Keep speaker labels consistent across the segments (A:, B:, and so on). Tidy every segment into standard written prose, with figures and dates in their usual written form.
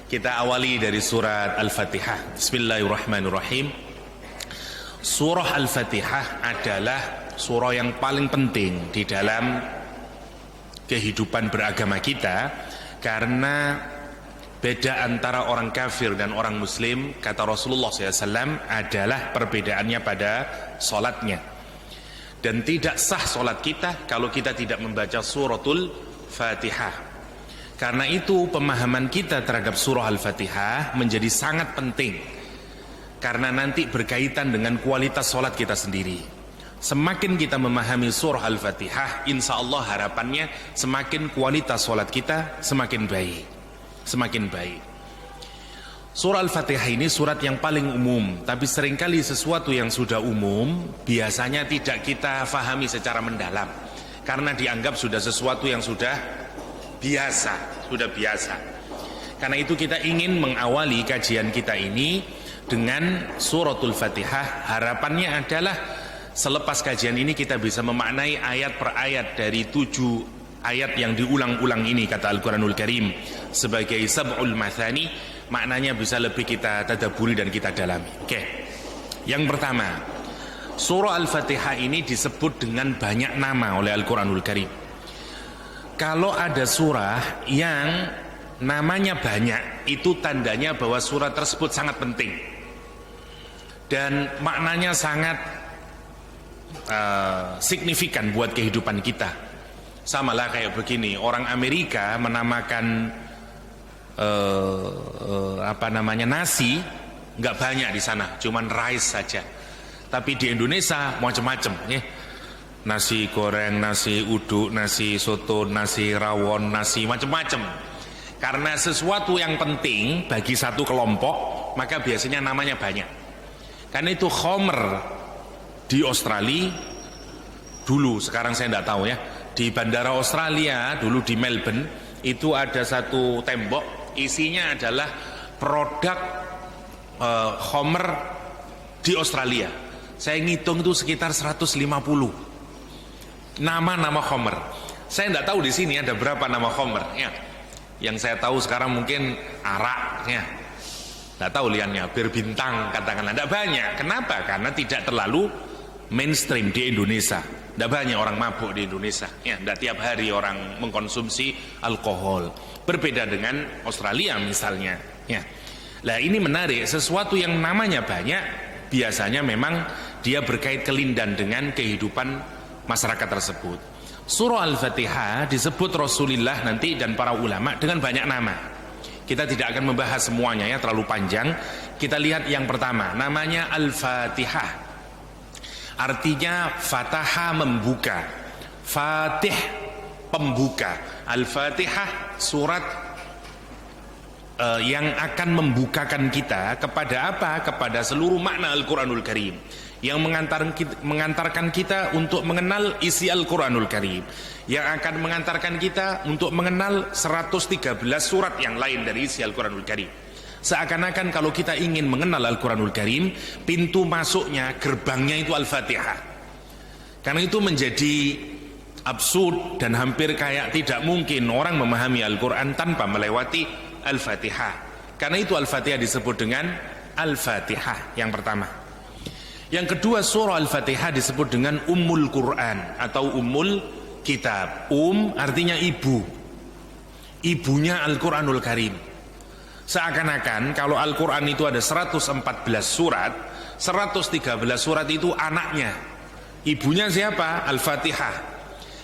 A: Kita awali dari surat Al-Fatihah. Bismillahirrahmanirrahim. Surah Al-Fatihah adalah surah yang paling penting di dalam kehidupan beragama kita, karena beda antara orang kafir dan orang muslim, kata Rasulullah SAW, adalah perbedaannya pada solatnya. Dan tidak sah solat kita kalau kita tidak membaca suratul Fatihah. Karena itu pemahaman kita terhadap surah Al-Fatihah menjadi sangat penting, karena nanti berkaitan dengan kualitas solat kita sendiri. Semakin kita memahami surah Al-Fatihah, insya Allah harapannya semakin kualitas solat kita semakin baik. Semakin baik. Surah Al-Fatihah ini surat yang paling umum, tapi seringkali sesuatu yang sudah umum biasanya tidak kita fahami secara mendalam, karena dianggap sudah sesuatu yang sudah biasa. Karena itu kita ingin mengawali kajian kita ini dengan suratul Fatihah. Harapannya adalah selepas kajian ini kita bisa memaknai ayat per ayat dari 7 ayat yang diulang-ulang ini, kata Al-Quranul Karim, sebagai sab'ul mathani. Maknanya bisa lebih kita tadabburi dan kita dalami. Oke. Yang pertama, surah Al-Fatihah ini disebut dengan banyak nama oleh Al-Quranul Karim. Kalau ada surah yang namanya banyak, itu tandanya bahwa surah tersebut sangat penting dan maknanya sangat signifikan buat kehidupan kita. Samalah kayak begini, orang Amerika menamakan nasi, nggak banyak di sana, cuman rice saja. Tapi di Indonesia macam-macam, ya. Nasi goreng, nasi uduk, nasi soto, nasi rawon, nasi macam-macam. Karena sesuatu yang penting bagi satu kelompok, maka biasanya namanya banyak. Karena itu khomer di Australia dulu, sekarang saya tidak tahu ya, di bandara Australia dulu di Melbourne itu ada satu tembok, isinya adalah produk khomer di Australia. Saya ngitung itu sekitar 150 nama-nama khomer. Saya tidak tahu di sini ada berapa nama khomer, ya. Yang saya tahu sekarang mungkin arak, ya. Tidak tahu liannya, bir bintang katakanlah, tidak banyak. Kenapa? Karena tidak terlalu mainstream di Indonesia. Tidak banyak orang mabuk di Indonesia, ya. Tidak tiap hari orang mengkonsumsi alkohol. Berbeda dengan Australia misalnya, ya. Nah, ini menarik, sesuatu yang namanya banyak biasanya memang dia berkait kelindan dengan kehidupan masyarakat tersebut. Surah Al-Fatihah disebut Rasulullah nanti dan para ulama dengan banyak nama. Kita tidak akan membahas semuanya, ya, terlalu panjang. Kita lihat yang pertama, namanya Al-Fatihah. Artinya Fataha, membuka. Fatih, pembuka. Al-Fatihah surat yang akan membukakan kita kepada apa? Kepada seluruh makna Al-Quranul Karim, yang mengantarkan kita untuk mengenal isi Al-Quranul Karim, yang akan mengantarkan kita untuk mengenal 113 surat yang lain dari isi Al-Quranul Karim. Seakan-akan kalau kita ingin mengenal Al-Quranul Karim, pintu masuknya, gerbangnya itu Al-Fatihah. Karena itu menjadi absurd dan hampir kayak tidak mungkin orang memahami Al-Quran tanpa melewati Al-Fatihah. Karena itu Al-Fatihah disebut dengan Al-Fatihah yang pertama. Yang kedua, surah Al-Fatihah disebut dengan Ummul Quran atau Ummul Kitab. Artinya ibu, ibunya Al-Quranul Karim. Seakan-akan kalau Al-Quran itu ada 114 surat, 113 surat itu anaknya. Ibunya siapa? Al-Fatihah.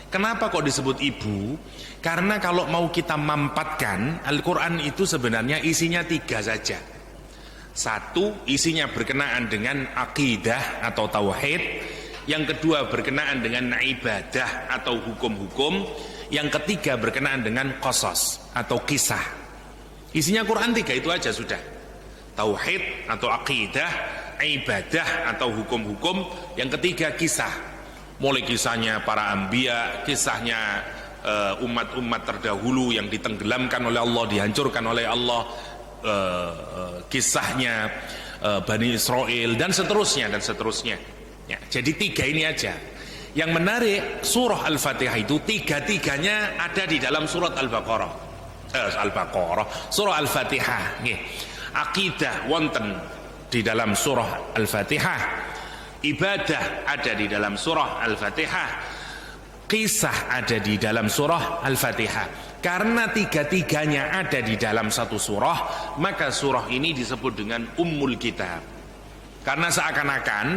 A: Kenapa kok disebut ibu? Karena kalau mau kita mampatkan, Al-Quran itu sebenarnya isinya 3 saja. Satu, isinya berkenaan dengan akidah atau tauhid. Yang kedua, berkenaan dengan ibadah atau hukum-hukum. Yang ketiga, berkenaan dengan qasas atau kisah. Isinya Quran 3 itu aja sudah. Tauhid atau akidah, ibadah atau hukum-hukum. Yang ketiga, kisah. Mulai kisahnya para anbiya, kisahnya umat-umat terdahulu yang ditenggelamkan oleh Allah, dihancurkan oleh Allah, kisahnya Bani Israel, dan seterusnya dan seterusnya, ya. Jadi 3 ini aja. Yang menarik, surah Al-Fatihah itu 3-3-nya ada di dalam surat Al-Baqarah. Al-Baqarah, surah Al-Fatihah nggih. Akidah wonten di dalam surah Al-Fatihah, ibadah ada di dalam surah Al-Fatihah, kisah ada di dalam surah Al-Fatihah. Karena tiga-tiganya ada di dalam satu surah, maka surah ini disebut dengan Ummul Kitab. Karena seakan-akan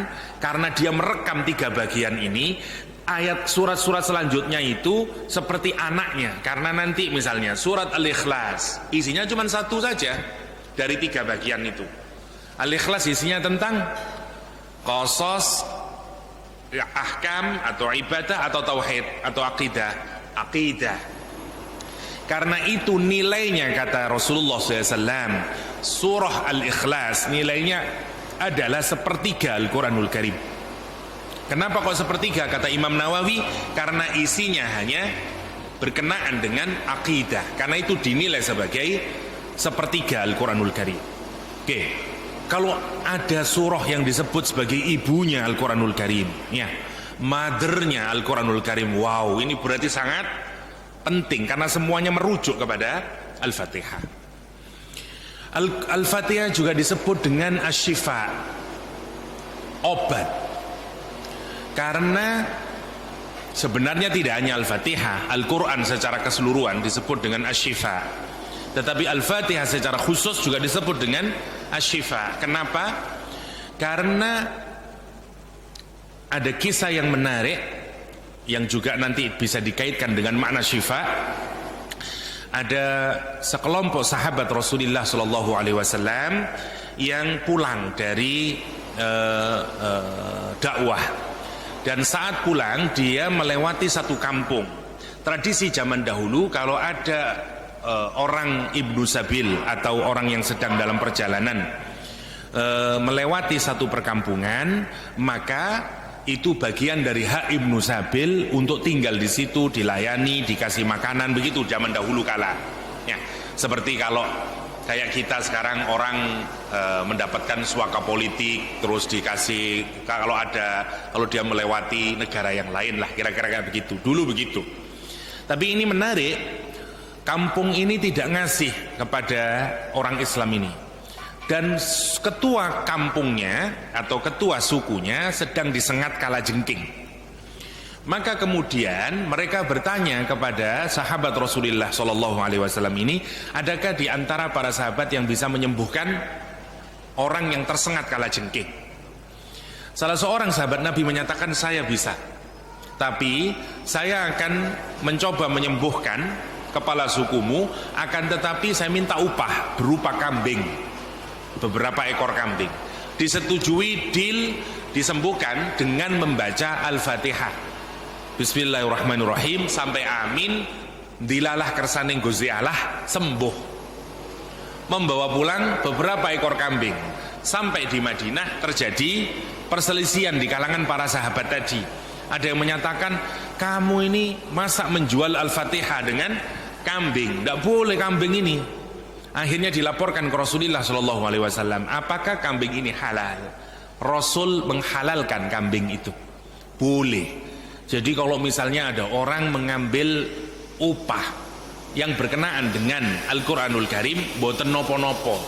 A: karena dia merekam tiga bagian ini, ayat surat-surat selanjutnya itu seperti anaknya. Karena nanti misalnya surat Al-Ikhlas isinya cuma satu saja dari tiga bagian itu. Al-Ikhlas isinya tentang qasas, ya, ahkam atau ibadah atau tauhid atau akidah. Karena itu nilainya, kata Rasulullah SAW, surah Al-Ikhlas nilainya adalah sepertiga Al-Quranul Karim. Kenapa kok sepertiga? Kata Imam Nawawi, karena isinya hanya berkenaan dengan akidah. Karena itu dinilai sebagai sepertiga Al-Quranul Karim. Oke, kalau ada surah yang disebut sebagai ibunya Al-Quranul Karim, ya, mothernya Al-Quranul Karim, wow, ini berarti sangat penting karena semuanya merujuk kepada Al-Fatihah. Al-Fatihah juga disebut dengan asy-syifa, obat. Karena sebenarnya tidak hanya Al-Fatihah, Al-Quran secara keseluruhan disebut dengan asy-syifa, tetapi Al-Fatihah secara khusus juga disebut dengan asy-syifa. Kenapa? Karena ada kisah yang menarik yang juga nanti bisa dikaitkan dengan makna syifa. Ada sekelompok sahabat Rasulullah SAW yang pulang dari dakwah, dan saat pulang dia melewati satu kampung. Tradisi zaman dahulu kalau ada orang ibnu sabil atau orang yang sedang dalam perjalanan melewati satu perkampungan, maka itu bagian dari hak ibnu sabil untuk tinggal di situ, dilayani, dikasih makanan, begitu zaman dahulu kala. Ya, seperti kalau kayak kita sekarang orang mendapatkan suaka politik, terus dikasih kalau dia melewati negara yang lain lah, kira-kira kayak begitu. Dulu begitu. Tapi ini menarik, kampung ini tidak ngasih kepada orang Islam ini. Dan ketua kampungnya atau ketua sukunya sedang disengat kalajengking. Maka kemudian mereka bertanya kepada sahabat Rasulullah SAW ini, adakah di antara para sahabat yang bisa menyembuhkan orang yang tersengat kalajengking? Salah seorang sahabat Nabi menyatakan, saya bisa, tapi saya akan mencoba menyembuhkan kepala sukumu, akan tetapi saya minta upah berupa kambing, beberapa ekor kambing. Disetujui, deal, disembuhkan dengan membaca Al-Fatihah, Bismillahirrahmanirrahim sampai amin, dilalah kersaning Gusti Allah, sembuh. Membawa pulang beberapa ekor kambing. Sampai di Madinah terjadi perselisihan di kalangan para sahabat tadi. Ada yang menyatakan, kamu ini masa menjual Al-Fatihah dengan kambing? Tidak boleh kambing ini. Akhirnya dilaporkan ke Rasulullah SAW, apakah kambing ini halal? Rasul menghalalkan kambing itu, boleh. Jadi kalau misalnya ada orang mengambil upah yang berkenaan dengan Al-Quranul Karim, boten nopo-nopo,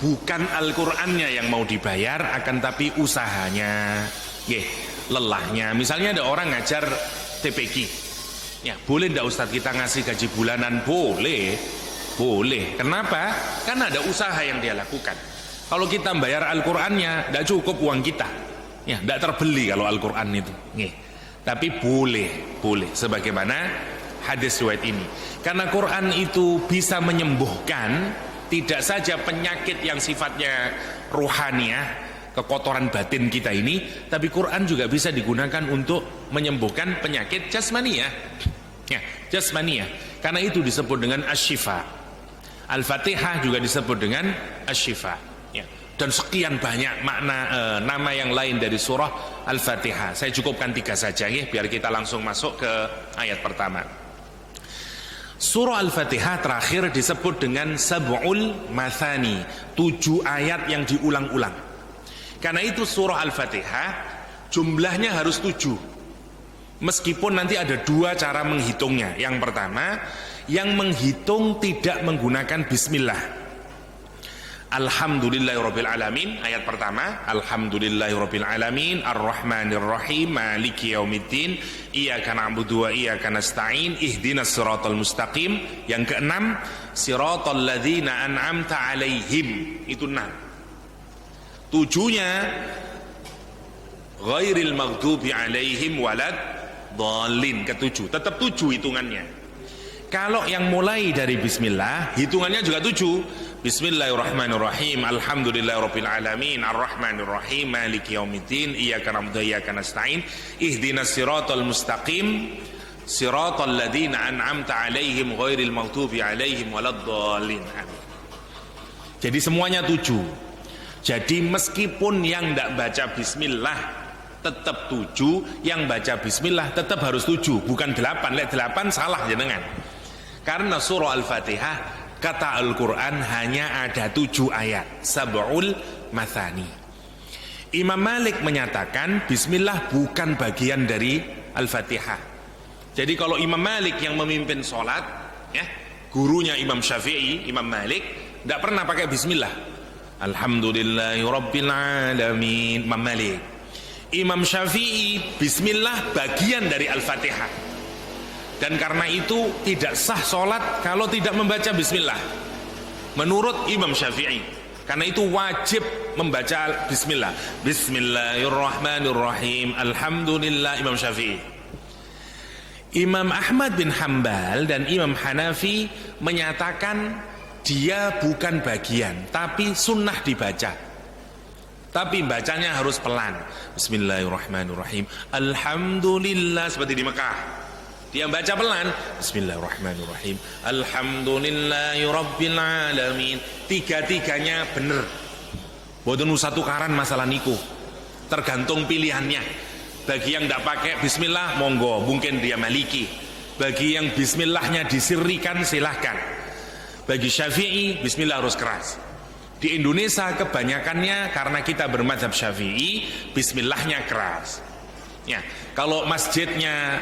A: bukan Al-Qurannya yang mau dibayar, akan tapi usahanya, lelahnya. Misalnya ada orang ngajar TPQ, ya boleh ndak Ustadz kita ngasih gaji bulanan? Boleh. Boleh. Kenapa? Karena ada usaha yang dia lakukan. Kalau kita bayar Al-Qur'annya, tidak cukup uang kita. Ya, tidak terbeli kalau Al-Qur'an itu. Tapi boleh. Sebagaimana hadis riwayat ini. Karena Quran itu bisa menyembuhkan tidak saja penyakit yang sifatnya rohaniah, kekotoran batin kita ini, tapi Quran juga bisa digunakan untuk menyembuhkan penyakit jasmaniah. Ya, jasmaniah. Karena itu disebut dengan asy-syifa. Al-Fatihah juga disebut dengan asy-syifa, ya. Dan sekian banyak makna nama yang lain dari surah Al-Fatihah. Saya cukupkan 3 saja ya, biar kita langsung masuk ke ayat pertama. Surah Al-Fatihah terakhir disebut dengan sab'ul mathani, 7 ayat yang diulang-ulang. Karena itu surah Al-Fatihah jumlahnya harus 7. Meskipun nanti ada 2 cara menghitungnya. Yang pertama, yang menghitung tidak menggunakan bismillah. Alhamdulillahirabbil alamin, ayat pertama, alhamdulillahirabbil alamin, arrahmanirrahim, maliki yaumiddin, iyyaka na'budu wa iyyaka nasta'in, ihdinas siratal mustaqim. Yang keenam, siratal ladzina an'amta 'alaihim, itu 6. Tujuhnya ghairil maghdubi 'alaihim walad dhalin, ketujuh, tetap 7 hitungannya. Kalau yang mulai dari bismillah, hitungannya juga 7. Bismillahirrahmanirrahim, alhamdulillahirabbil alamin, arrahmanirrahim, maliki yaumiddin, iyyaka na'budu wa iyyaka nasta'in, ihdinas siratal mustaqim, siratal ladzina an'amta 'alaihim ghairil maghdubi 'alaihim waladdallin. Jadi semuanya 7. Jadi meskipun yang tidak baca bismillah tetap 7, yang baca bismillah tetap harus 7, bukan 8. Lek 8 salah jenengan. Karena surah Al-Fatihah, kata Al-Quran, hanya ada 7 ayat, sab'ul mathani. Imam Malik menyatakan bismillah bukan bagian dari Al-Fatihah. Jadi kalau Imam Malik yang memimpin sholat, ya, gurunya Imam Syafi'i, Imam Malik tidak pernah pakai bismillah. Alhamdulillahirabbil alamin, Imam Malik. Imam Syafi'i, bismillah bagian dari Al-Fatihah. Dan karena itu tidak sah sholat kalau tidak membaca bismillah menurut Imam Syafi'i. Karena itu wajib membaca bismillah. Bismillahirrahmanirrahim, alhamdulillah, Imam Syafi'i. Imam Ahmad bin Hambal dan Imam Hanafi menyatakan dia bukan bagian, tapi sunnah dibaca. Tapi bacanya harus pelan. Bismillahirrahmanirrahim, alhamdulillah, seperti di Mekah. Dia baca pelan, bismillahirrahmanirrahim, alhamdulillahirabbil alamin. Tiga-tiganya bener. Boten usah tukaran masalah niku. Tergantung pilihannya. Bagi yang tidak pakai bismillah, monggo, mungkin dia Maliki. Bagi yang bismillahnya disirrikan, silahkan. Bagi Syafi'i, bismillah harus keras. Di Indonesia kebanyakannya karena kita bermadzhab Syafi'i, bismillahnya keras. Ya, kalau masjidnya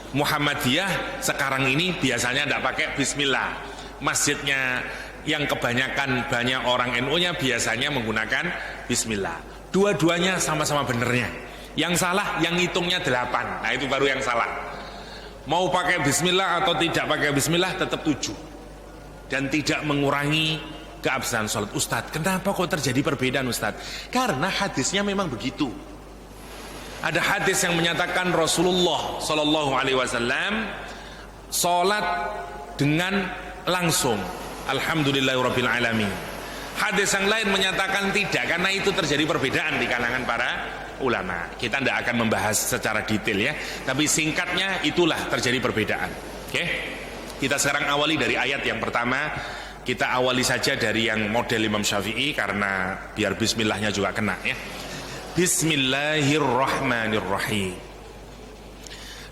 A: Muhammadiyah sekarang ini biasanya tidak pakai bismillah. Masjidnya yang kebanyakan banyak orang NU-nya biasanya menggunakan bismillah. Dua-duanya sama-sama benernya. Yang salah yang hitungnya 8. Nah itu baru yang salah. Mau pakai bismillah atau tidak pakai bismillah tetap 7. Dan tidak mengurangi keabsahan sholat. Ustadz, kenapa kok terjadi perbedaan Ustadz? Karena hadisnya memang begitu. Ada hadis yang menyatakan Rasulullah Shallallahu Alaihi Wasallam sholat dengan langsung, alhamdulillahirabbil alamin. Hadis yang lain menyatakan tidak, karena itu terjadi perbedaan di kalangan para ulama. Kita tidak akan membahas secara detail ya, tapi singkatnya itulah terjadi perbedaan. Oke, kita sekarang awali dari ayat yang pertama. Kita awali saja dari yang model Imam Syafi'i karena biar bismillahnya juga kena ya. Bismillahirrahmanirrahim.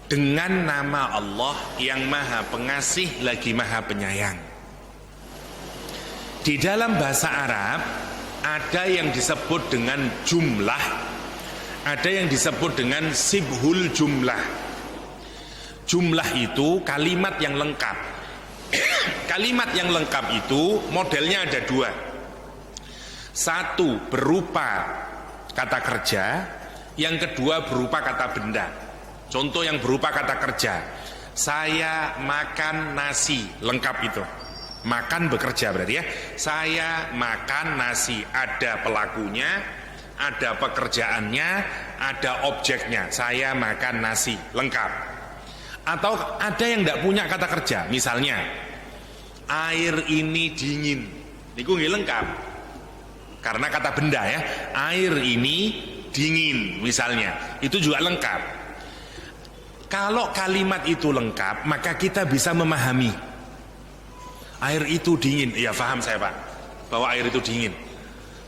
A: Dengan nama Allah yang maha pengasih lagi maha penyayang. Di dalam bahasa Arab ada yang disebut dengan jumlah, ada yang disebut dengan sibhul jumlah. Jumlah itu kalimat yang lengkap. Kalimat yang lengkap itu modelnya ada 2. Satu berupa kata kerja, yang kedua berupa kata benda. Contoh yang berupa kata kerja, saya makan nasi, lengkap itu. Makan bekerja berarti ya. Saya makan nasi, ada pelakunya, ada pekerjaannya, ada objeknya. Saya makan nasi, lengkap. Atau ada yang tidak punya kata kerja, misalnya air ini dingin, niku nggih lengkap. Karena kata benda ya, air ini dingin misalnya, itu juga lengkap. Kalau kalimat itu lengkap, maka kita bisa memahami air itu dingin. Iya paham saya Pak, bahwa air itu dingin.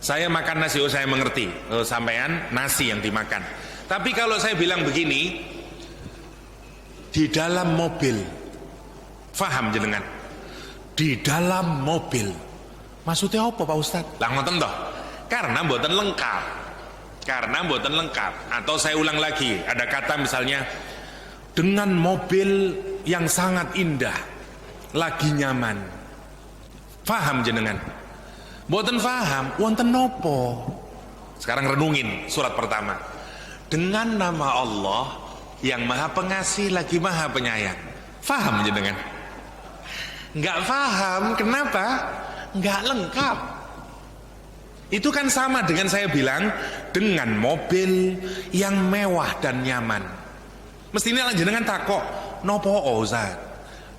A: Saya makan nasi, oh saya mengerti, oh, sampean nasi yang dimakan. Tapi kalau saya bilang begini, di dalam mobil, faham jenengan? Di dalam mobil, maksudnya apa Pak Ustadz? Lah ngoten toh. Karena mboten lengkap. Karena mboten lengkap. Atau saya ulang lagi, ada kata misalnya dengan mobil yang sangat indah. lagi nyaman. Faham jenengan? Mboten faham, wonten nopo? Sekarang renungin surat pertama. Dengan nama Allah yang Maha Pengasih lagi Maha Penyayang. Faham jenengan? Nggak faham, kenapa? Nggak lengkap. Itu kan sama dengan saya bilang dengan mobil yang mewah dan nyaman. Mestinya jenengan takok, nopo Ustaz?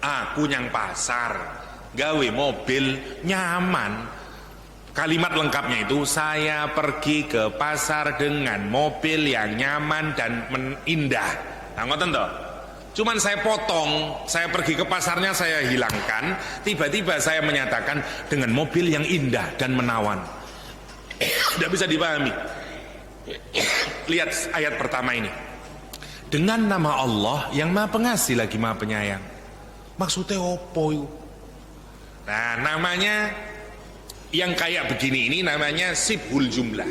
A: Aku nyang pasar, gawe mobil nyaman. Kalimat lengkapnya itu, saya pergi ke pasar dengan mobil yang nyaman dan indah. Nah, ngoten toh? Cuman saya potong, saya pergi ke pasarnya saya hilangkan, tiba-tiba saya menyatakan dengan mobil yang indah dan menawan. Tidak bisa dipahami. Lihat ayat pertama ini. Dengan nama Allah yang Maha Pengasih lagi Maha Penyayang. Maksudnya opo itu? Nah, namanya yang kayak begini ini namanya sibhul jumlah,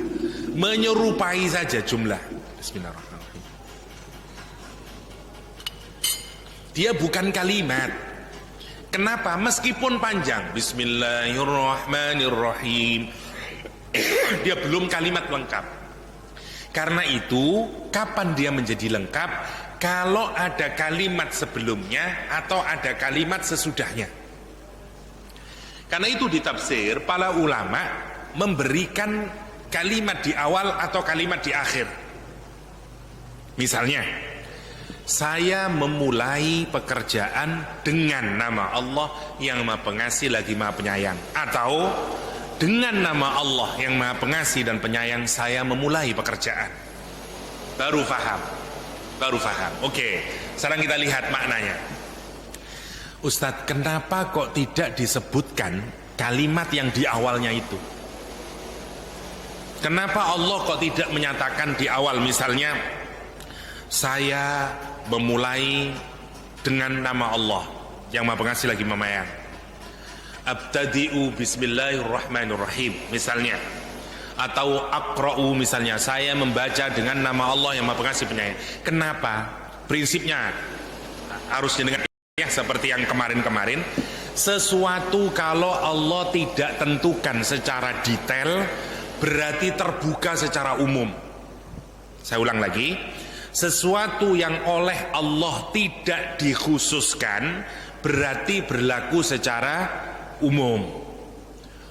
A: menyerupai saja jumlah. Bismillahirrahmanirrahim. Dia bukan kalimat. Kenapa? Meskipun panjang, Bismillahirrahmanirrahim, dia belum kalimat lengkap. Karena itu, kapan dia menjadi lengkap? Kalau ada kalimat sebelumnya atau ada kalimat sesudahnya. Karena itu di tafsir para ulama memberikan kalimat di awal atau kalimat di akhir. Misalnya, saya memulai pekerjaan dengan nama Allah yang Maha Pengasih lagi Maha Penyayang. Atau dengan nama Allah yang Maha Pengasih dan Penyayang saya memulai pekerjaan. Baru faham. Baru faham. Oke, sekarang kita lihat maknanya. Ustadz, kenapa kok tidak disebutkan kalimat yang di awalnya itu? Kenapa Allah kok tidak menyatakan di awal, misalnya saya memulai dengan nama Allah yang Maha Pengasih lagi Maha Penyayang, abtadi'u bismillahirrahmanirrahim misalnya, atau aqra'u misalnya, saya membaca dengan nama Allah yang Maha Pengasih Penyayang. Kenapa? Prinsipnya harus dengan ya, seperti yang kemarin-kemarin, sesuatu kalau Allah tidak tentukan secara detail berarti terbuka secara umum. Saya ulang lagi, sesuatu yang oleh Allah tidak dikhususkan berarti berlaku secara umum.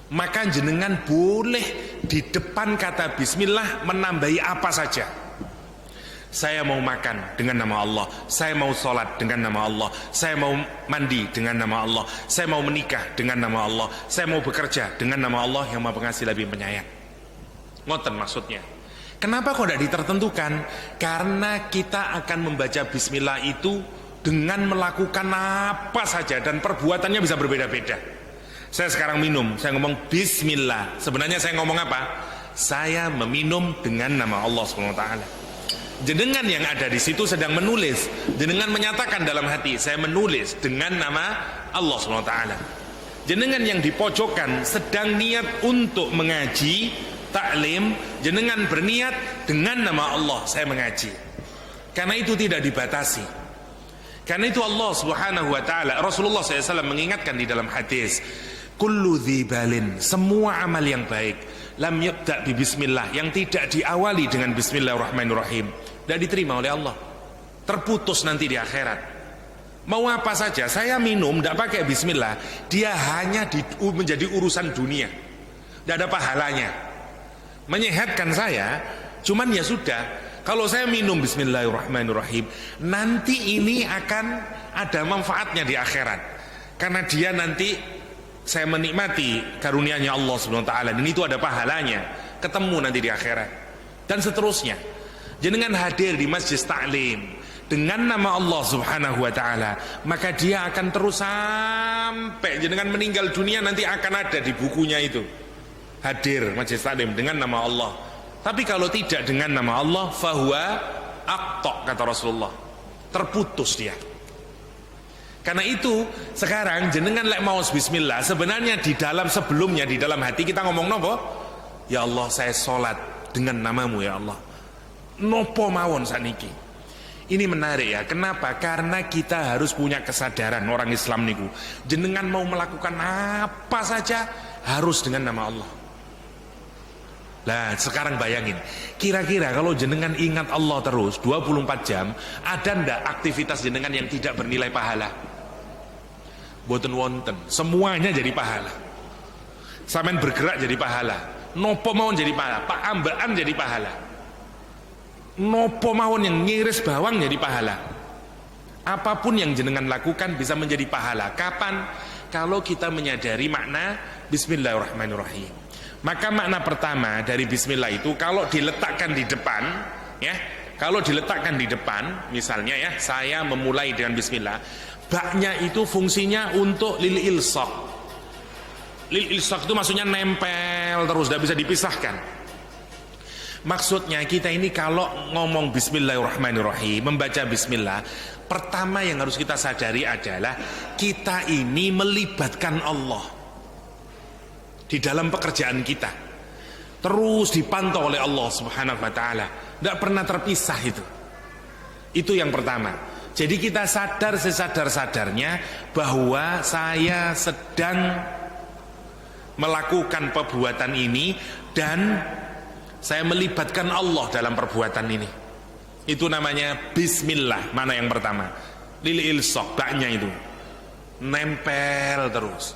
A: Maka jenengan boleh di depan kata bismillah menambahi apa saja. Saya mau makan dengan nama Allah, saya mau sholat dengan nama Allah, saya mau mandi dengan nama Allah, saya mau menikah dengan nama Allah, saya mau bekerja dengan nama Allah yang Maha Pengasih lagi Penyayang. Ngoten maksudnya. Kenapa kok tidak ditertentukan? Karena kita akan membaca bismillah itu dengan melakukan apa saja dan perbuatannya bisa berbeda-beda. Saya sekarang minum, saya ngomong bismillah. Sebenarnya saya ngomong apa? Saya meminum dengan nama Allah SWT. Jenengan yang ada di situ sedang menulis, jenengan menyatakan dalam hati, saya menulis dengan nama Allah SWT. Jenengan yang di pojokan sedang niat untuk mengaji taklim, jenengan berniat dengan nama Allah saya mengaji. Karena itu tidak dibatasi. Karena itu Allah Subhanahu wa taala, Rasulullah SAW mengingatkan di dalam hadis, kullu dzibalin, semua amal yang baik, lam yubda bi bismillah, yang tidak diawali dengan bismillahirrahmanirrahim, tidak diterima oleh Allah, terputus nanti di akhirat. Mau apa saja saya minum tidak pakai bismillah, dia hanya menjadi urusan dunia, tidak ada pahalanya. Menyehatkan saya, cuman ya sudah, kalau saya minum bismillahirrahmanirrahim, nanti ini akan ada manfaatnya di akhirat, karena dia nanti saya menikmati karunia-Nya Allah Subhanahu wa taala, dan itu ada pahalanya, ketemu nanti di akhirat. Dan seterusnya. Jenengan hadir di masjid taklim dengan nama Allah Subhanahu wa taala, maka dia akan terus sampai jenengan meninggal dunia, nanti akan ada di bukunya itu. Hadir masjid taklim dengan nama Allah. Tapi kalau tidak dengan nama Allah, fahuwa aqta, kata Rasulullah, terputus dia. Karena itu sekarang jenengan lek mau bismillah, sebenarnya di dalam sebelumnya, di dalam hati kita ngomong nopo? Ya Allah, saya sholat dengan namamu ya Allah. Nopo mawon saniki. Ini menarik ya. Kenapa? Karena kita harus punya kesadaran orang Islam niku. Jenengan mau melakukan apa saja harus dengan nama Allah. Nah sekarang bayangin, kira-kira kalau jenengan ingat Allah terus 24 jam, ada ndak aktivitas jenengan yang tidak bernilai pahala? Boten wonten, semuanya jadi pahala. Sampean bergerak jadi pahala, nopo mawon jadi pahala, pak ambaan jadi pahala, nopo mawon yang ngiris bawang jadi pahala. Apapun yang jenengan lakukan bisa menjadi pahala. Kapan? Kalau kita menyadari makna Bismillahirrahmanirrahim. Maka makna pertama dari Bismillah itu kalau diletakkan di depan, ya, kalau diletakkan di depan, misalnya ya, saya memulai dengan Bismillah, baknya itu fungsinya untuk lil ilsaq. Lil ilsaq itu maksudnya nempel terus, tidak bisa dipisahkan. Maksudnya kita ini kalau ngomong Bismillahirrahmanirrahim, membaca Bismillah, pertama yang harus kita sadari adalah kita ini melibatkan Allah di dalam pekerjaan kita, terus dipantau oleh Allah Subhanahu wa Ta'ala, tidak pernah terpisah itu. Itu yang pertama. Jadi kita sadar sesadar-sadarnya bahwa saya sedang melakukan perbuatan ini dan saya melibatkan Allah dalam perbuatan ini. Itu namanya Bismillah. Mana yang pertama? Lil ilsaq, baknya itu nempel terus.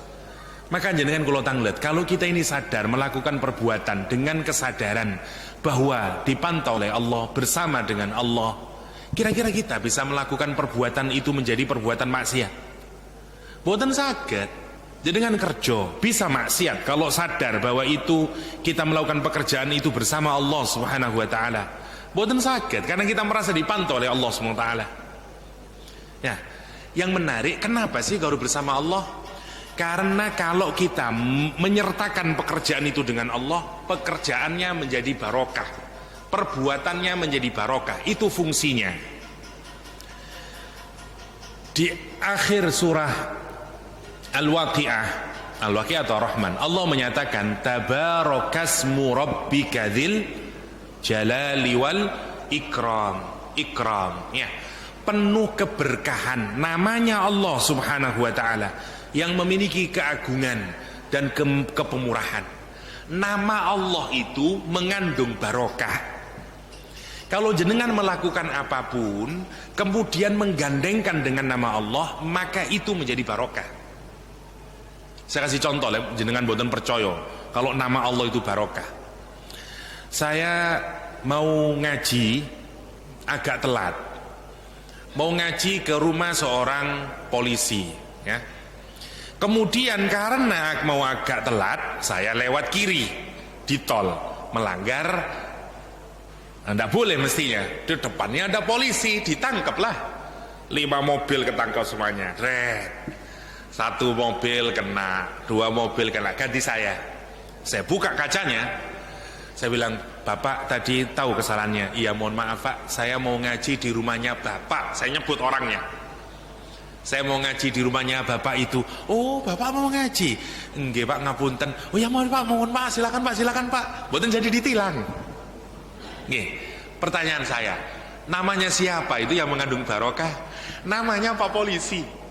A: Maka jenengan kula tanglet, kalau kita ini sadar melakukan perbuatan dengan kesadaran bahwa dipantau oleh Allah, bersama dengan Allah, kira-kira kita bisa melakukan perbuatan itu menjadi perbuatan maksiat? Boten saged. Jenengan kerja bisa maksiat kalau sadar bahwa itu kita melakukan pekerjaan itu bersama Allah Subhanahu wa Ta'ala. Boten saged karena kita merasa dipantau oleh Allah Subhanahu wa Ta'ala. Ya, yang menarik, kenapa sih kalau bersama Allah? Karena kalau kita menyertakan pekerjaan itu dengan Allah, pekerjaannya menjadi barokah, perbuatannya menjadi barokah. Itu fungsinya. Di akhir surah Al-Waqi'ah, Al-Waqi'ah atau Rahman, Allah menyatakan tabarakasmu rabbika dzil jalali wal ikram, ya, penuh keberkahan namanya Allah Subhanahu wa Ta'ala yang memiliki keagungan dan kepemurahan. Nama Allah itu mengandung barokah. Kalau jenengan melakukan apapun kemudian menggandengkan dengan nama Allah, maka itu menjadi barokah. Saya kasih contoh, jenengan boten percaya kalau nama Allah itu barokah. Saya mau ngaji agak telat, mau ngaji ke rumah seorang polisi, ya. Kemudian karena mau agak telat, saya lewat kiri di tol, melanggar. Anda boleh mestinya, di depannya ada polisi, ditangkaplah. 5 mobil ketangkap semuanya. Red. 1 mobil kena, 2 mobil kena, ganti saya. Saya buka kacanya, saya bilang, Bapak tadi tahu kesalahannya? Iya, mohon maaf Pak, saya mau ngaji di rumahnya Bapak. Saya nyebut orangnya. Saya mau ngaji di rumahnya Bapak itu. Oh, Bapak mau ngaji? Nggih Pak, ngapunten. Oh ya mohon Pak, mohon maaf, silakan Pak. Mboten jadi ditilang. Nggih. Pertanyaan saya, namanya siapa itu yang mengandung barokah? Namanya Pak Polisi.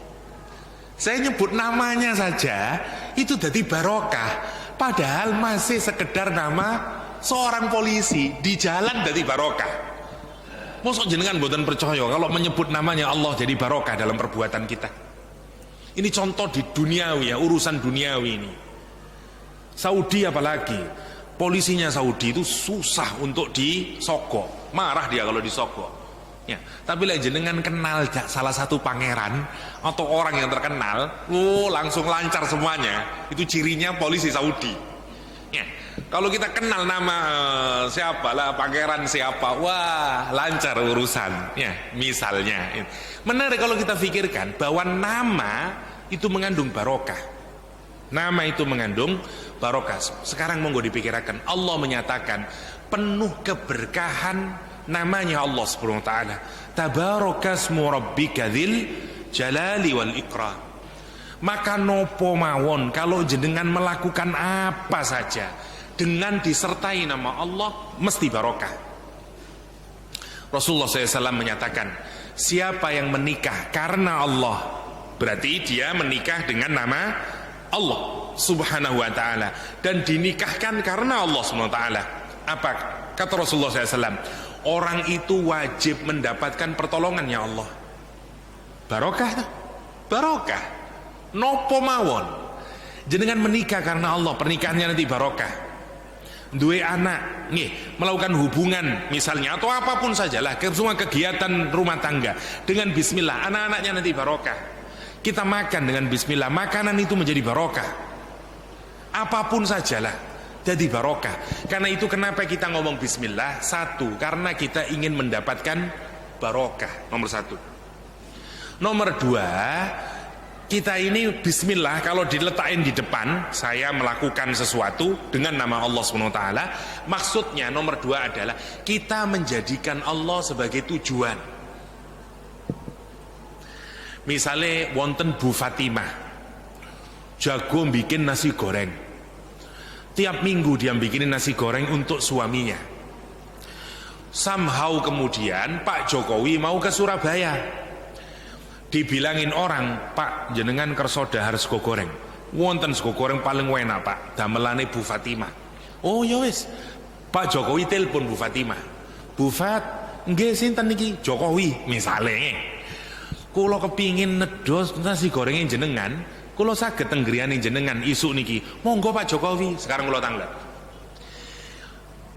A: Saya nyebut namanya saja itu jadi barokah, padahal masih sekedar nama seorang polisi, di jalan jadi barokah. Mosok jenengan boten percaya kalau menyebut namanya Allah jadi barokah dalam perbuatan kita. Ini contoh di duniawi ya, urusan duniawi ini. Saudi apalagi, polisinya Saudi itu susah untuk disogok, marah dia kalau disogok. Ya, tapi lah jenengan kenal salah satu pangeran atau orang yang terkenal, langsung lancar semuanya. Itu cirinya polisi Saudi. Ya, kalau kita kenal nama siapa lah, pangeran siapa, wah lancar urusan. Ya, misalnya. Menarik kalau kita pikirkan bahwa nama itu mengandung barokah. Nama itu mengandung barokah. Sekarang monggo dipikirkan, Allah menyatakan penuh keberkahan namanya Allah Subhanahu wa Ta'ala. Tabarakasmu rabbika dzil jalali wal ikram. Maka nopo mawon kalau jenengan melakukan apa saja dengan disertai nama Allah mesti barokah. Rasulullah SAW menyatakan, Siapa yang menikah karena Allah, berarti dia menikah dengan nama Allah Subhanahu wa ta'ala, dan dinikahkan karena Allah Subhanahu wa ta'ala. Apa kata Rasulullah SAW? Orang itu wajib mendapatkan pertolongannya Allah. Barokah tuh, barokah. Nopo mawon jenengan menikah karena Allah, pernikahannya nanti barokah. Duwe anak, nih, melakukan hubungan misalnya atau apapun sajalah, semua kegiatan rumah tangga dengan bismillah, anak-anaknya nanti barokah. Kita makan dengan bismillah, makanan itu menjadi barokah. Apapun sajalah jadi barokah. Karena itu kenapa kita ngomong bismillah? Satu, karena kita ingin mendapatkan barokah, nomor satu. Nomor dua, kita ini bismillah kalau diletakin di depan, saya melakukan sesuatu dengan nama Allah SWT, maksudnya nomor dua adalah kita menjadikan Allah sebagai tujuan. Misalnya wonten Bu Fatimah jago bikin nasi goreng, tiap minggu dia bikinin nasi goreng untuk suaminya. Somehow kemudian Pak Jokowi mau ke Surabaya, dibilangin orang, Pak jenengan kerso dahar sego goreng, wonten sego goreng paling enak Pak, damelane Bu Fatimah. Oh ya wis, Pak Jokowi telepon Bu Fatimah, Bu Fat, nggih sinten niki? Jokowi misale, kula kepingin nedos nasi gorengnya jenengan, kula saged teng griyane jenengan isuk niki, monggo Pak Jokowi. Sekarang kula tanglet,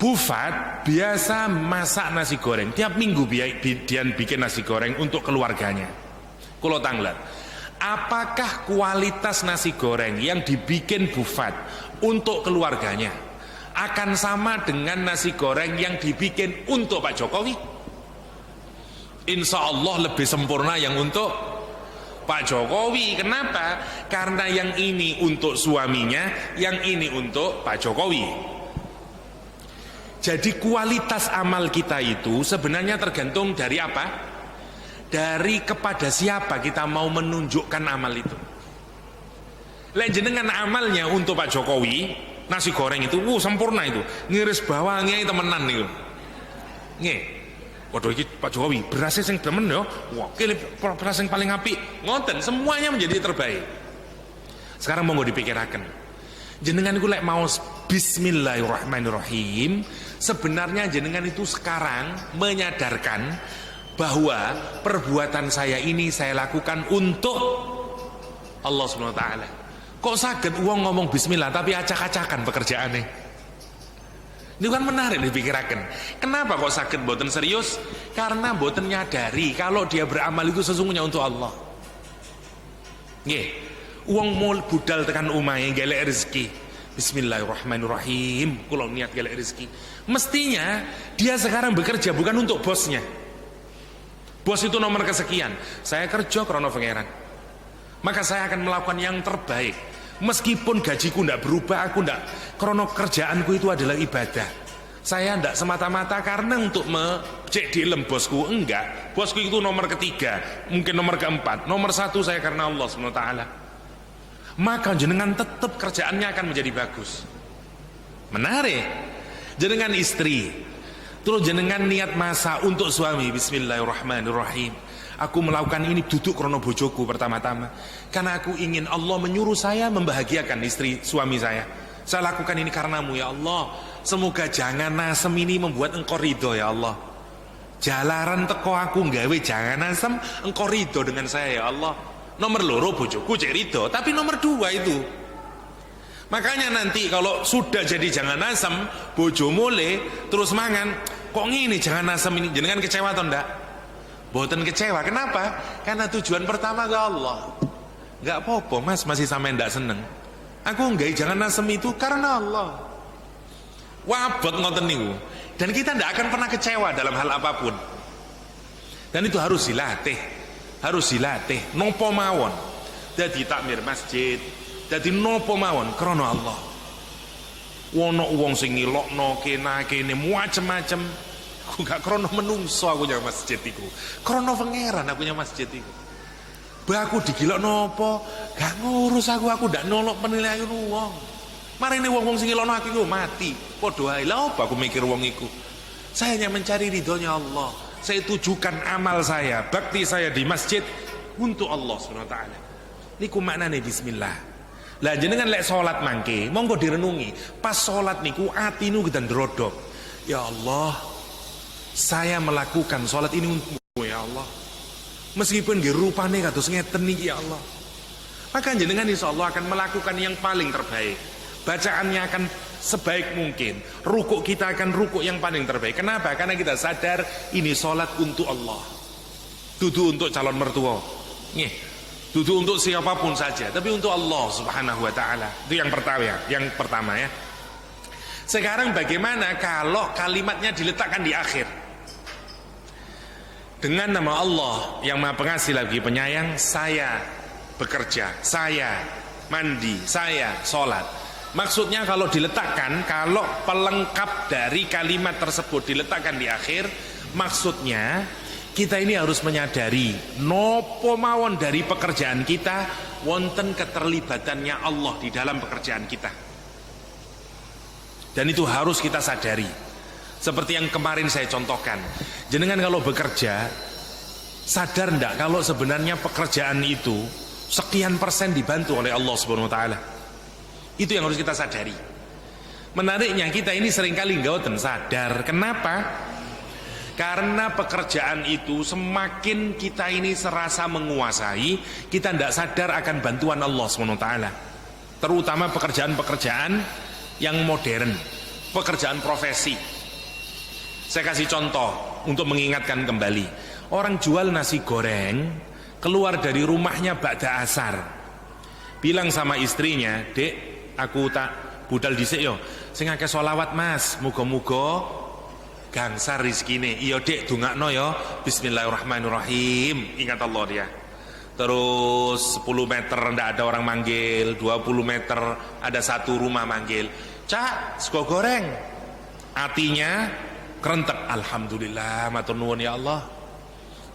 A: Bu Fat biasa masak nasi goreng, tiap minggu dia bikin nasi goreng untuk keluarganya. Kulo tanglet, apakah kualitas nasi goreng yang dibikin Bu Fat untuk keluarganya akan sama dengan nasi goreng yang dibikin untuk Pak Jokowi? Insya Allah lebih sempurna yang untuk Pak Jokowi. Kenapa? Karena yang ini untuk suaminya, yang ini untuk Pak Jokowi. Jadi kualitas amal kita itu sebenarnya tergantung dari apa? Dari kepada siapa kita mau menunjukkan amal itu. Lek jenengan amalnya untuk Pak Jokowi, nasi goreng itu sempurna itu, ngiris bawangnya itu temenan itu. Nggih. Waduh iki Pak Jokowi berasnya sing demen ya. Wah, kene beras sing paling apik. Ngoten, semuanya menjadi terbaik. Sekarang monggo dipikiraken. Jenengan iku lek mau bismillahirrahmanirrahim, sebenarnya jenengan itu sekarang menyadarkan bahwa perbuatan saya ini saya lakukan untuk Allah SWT. Kok saged uang ngomong bismillah tapi acak-acakan pekerjaannya? Ini kan menarik dipikirkan. Kenapa kok saged boten serius? Karena boten nyadari kalau dia beramal itu sesungguhnya untuk Allah. Nggih, uang mau budal tekan umahe golek rezeki. Bismillahirrahmanirrahim. Kula niat golek rezeki. Mestinya dia sekarang bekerja bukan untuk bosnya. Bos itu nomor kesekian, saya kerja karena pangeran, maka saya akan melakukan yang terbaik meskipun gajiku tidak berubah. Aku tidak, karena kerjaanku itu adalah ibadah. Saya tidak semata-mata karena untuk cek dilem bosku, enggak. Bosku itu nomor ketiga, mungkin nomor keempat, nomor satu saya karena Allah SWT. Maka jenengan tetap kerjaannya akan menjadi bagus. Menarik. Jenengan istri, terus jenengan niat masak untuk suami, bismillahirrahmanirrahim. Aku melakukan ini duduk krono bojoku pertama-tama, karena aku ingin Allah menyuruh saya membahagiakan istri suami saya. Saya lakukan ini karenamu ya Allah. Semoga jangan nasem ini membuat engkau ridho ya Allah. Jalaran teko aku nggawe jangan nasem, engkau ridho dengan saya ya Allah. Nomor loro bojoku cek ridho, tapi nomor dua itu. Makanya nanti kalau sudah jadi jangan asem, bojo mule terus mangan, kok ngini jangan asem ini, jenengan kecewa atau enggak? Boten kecewa, kenapa? Karena tujuan pertama ke Allah. Enggak apa-apa mas, masih sampai enggak seneng. Aku enggak jangan asem itu karena Allah. Wabot ngoten niku. Dan kita enggak akan pernah kecewa dalam hal apapun. Dan itu harus dilatih, nopo mawon. Dadi takmir masjid, dadi nopo mawon krana Allah. Wono wong sing ngilokno kene macem-macem. Aku gak krana menungso aku nyang masjid iku. Krana pangeran aku nyang masjid iku. Bah aku digilokno apa? Gak ngurus aku ndak nolok penilaian wong. Marine wong-wong sing ngilokno aku iku mati. Padha ae. Lah apa aku mikir wong iku? Saya hanya mencari ridhonya Allah. saya tujukan amal saya, bakti saya di masjid untuk Allah Subhanahu wa taala. Niku maknane bismillah. Lah jenengan lek salat mangke, monggo direnungi. Pas salat niku atinu kita ndrodok. Ya Allah, saya melakukan salat ini untukmu ya Allah. Meskipun nggih rupane kados ngeten niki ya Allah. Maka jenengan insyaallah akan melakukan yang paling terbaik. Bacaannya akan sebaik mungkin. Rukuk kita akan rukuk yang paling terbaik. Kenapa? Karena kita sadar ini salat untuk Allah. Dudu untuk calon mertua. Nggih. Dudu untuk siapapun saja, tapi untuk Allah Subhanahu wa taala. Itu yang pertama ya, ya. Sekarang bagaimana kalau kalimatnya diletakkan di akhir? Dengan nama Allah yang Maha Pengasih lagi Penyayang, saya bekerja, saya mandi, saya sholat. Maksudnya kalau diletakkan, kalau pelengkap dari kalimat tersebut diletakkan di akhir, maksudnya kita ini harus menyadari nopo mawon dari pekerjaan kita wonten keterlibatannya Allah di dalam pekerjaan kita. Dan itu harus kita sadari. Seperti yang kemarin saya contohkan, jenengan kalau bekerja sadar ndak kalau sebenarnya pekerjaan itu sekian persen dibantu oleh Allah Subhanahu wa taala. Itu yang harus kita sadari. Menariknya kita ini seringkali nggak sadar. Kenapa? Karena pekerjaan itu semakin kita ini serasa menguasai, kita ndak sadar akan bantuan Allah Subhanahu wa taala. Terutama pekerjaan-pekerjaan yang modern, pekerjaan profesi. Saya kasih contoh untuk mengingatkan kembali. Orang jual nasi goreng keluar dari rumahnya ba'da asar, bilang sama istrinya, "Dek, aku tak budal dhisik yo. Sing akeh selawat Mas, muga-muga gangsar rezekine." "Iya Dek, dongakno yo. Bismillahirrahmanirrahim." Ingat Allah dia. Terus 10 meter ndak ada orang manggil, 20 meter ada satu rumah manggil, "Cak, sego goreng." Hatinya kerentek, alhamdulillah, matur nuwun ya Allah.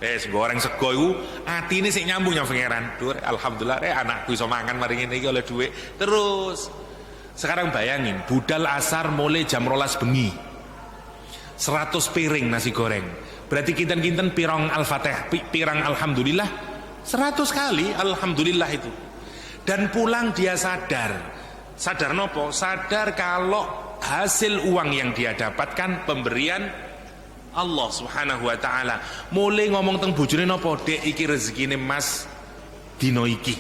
A: Goreng sego iku atine sik nyambung yang pangeran. Dur, alhamdulillah anakku iso mangan mari ngene iki oleh dhuwit. Terus sekarang bayangin, budal asar mulai jam 12 bengi. 100 piring nasi goreng. Berarti kinten-kinten pirang Al-Fatihah, pirang alhamdulillah 100 kali alhamdulillah itu. Dan pulang dia sadar. Sadar nopo? Sadar kalau hasil uang yang dia dapatkan pemberian Allah Subhanahu wa taala. Mulai ngomong teng bojone napa, "Dek, iki rezekine Mas dino iki.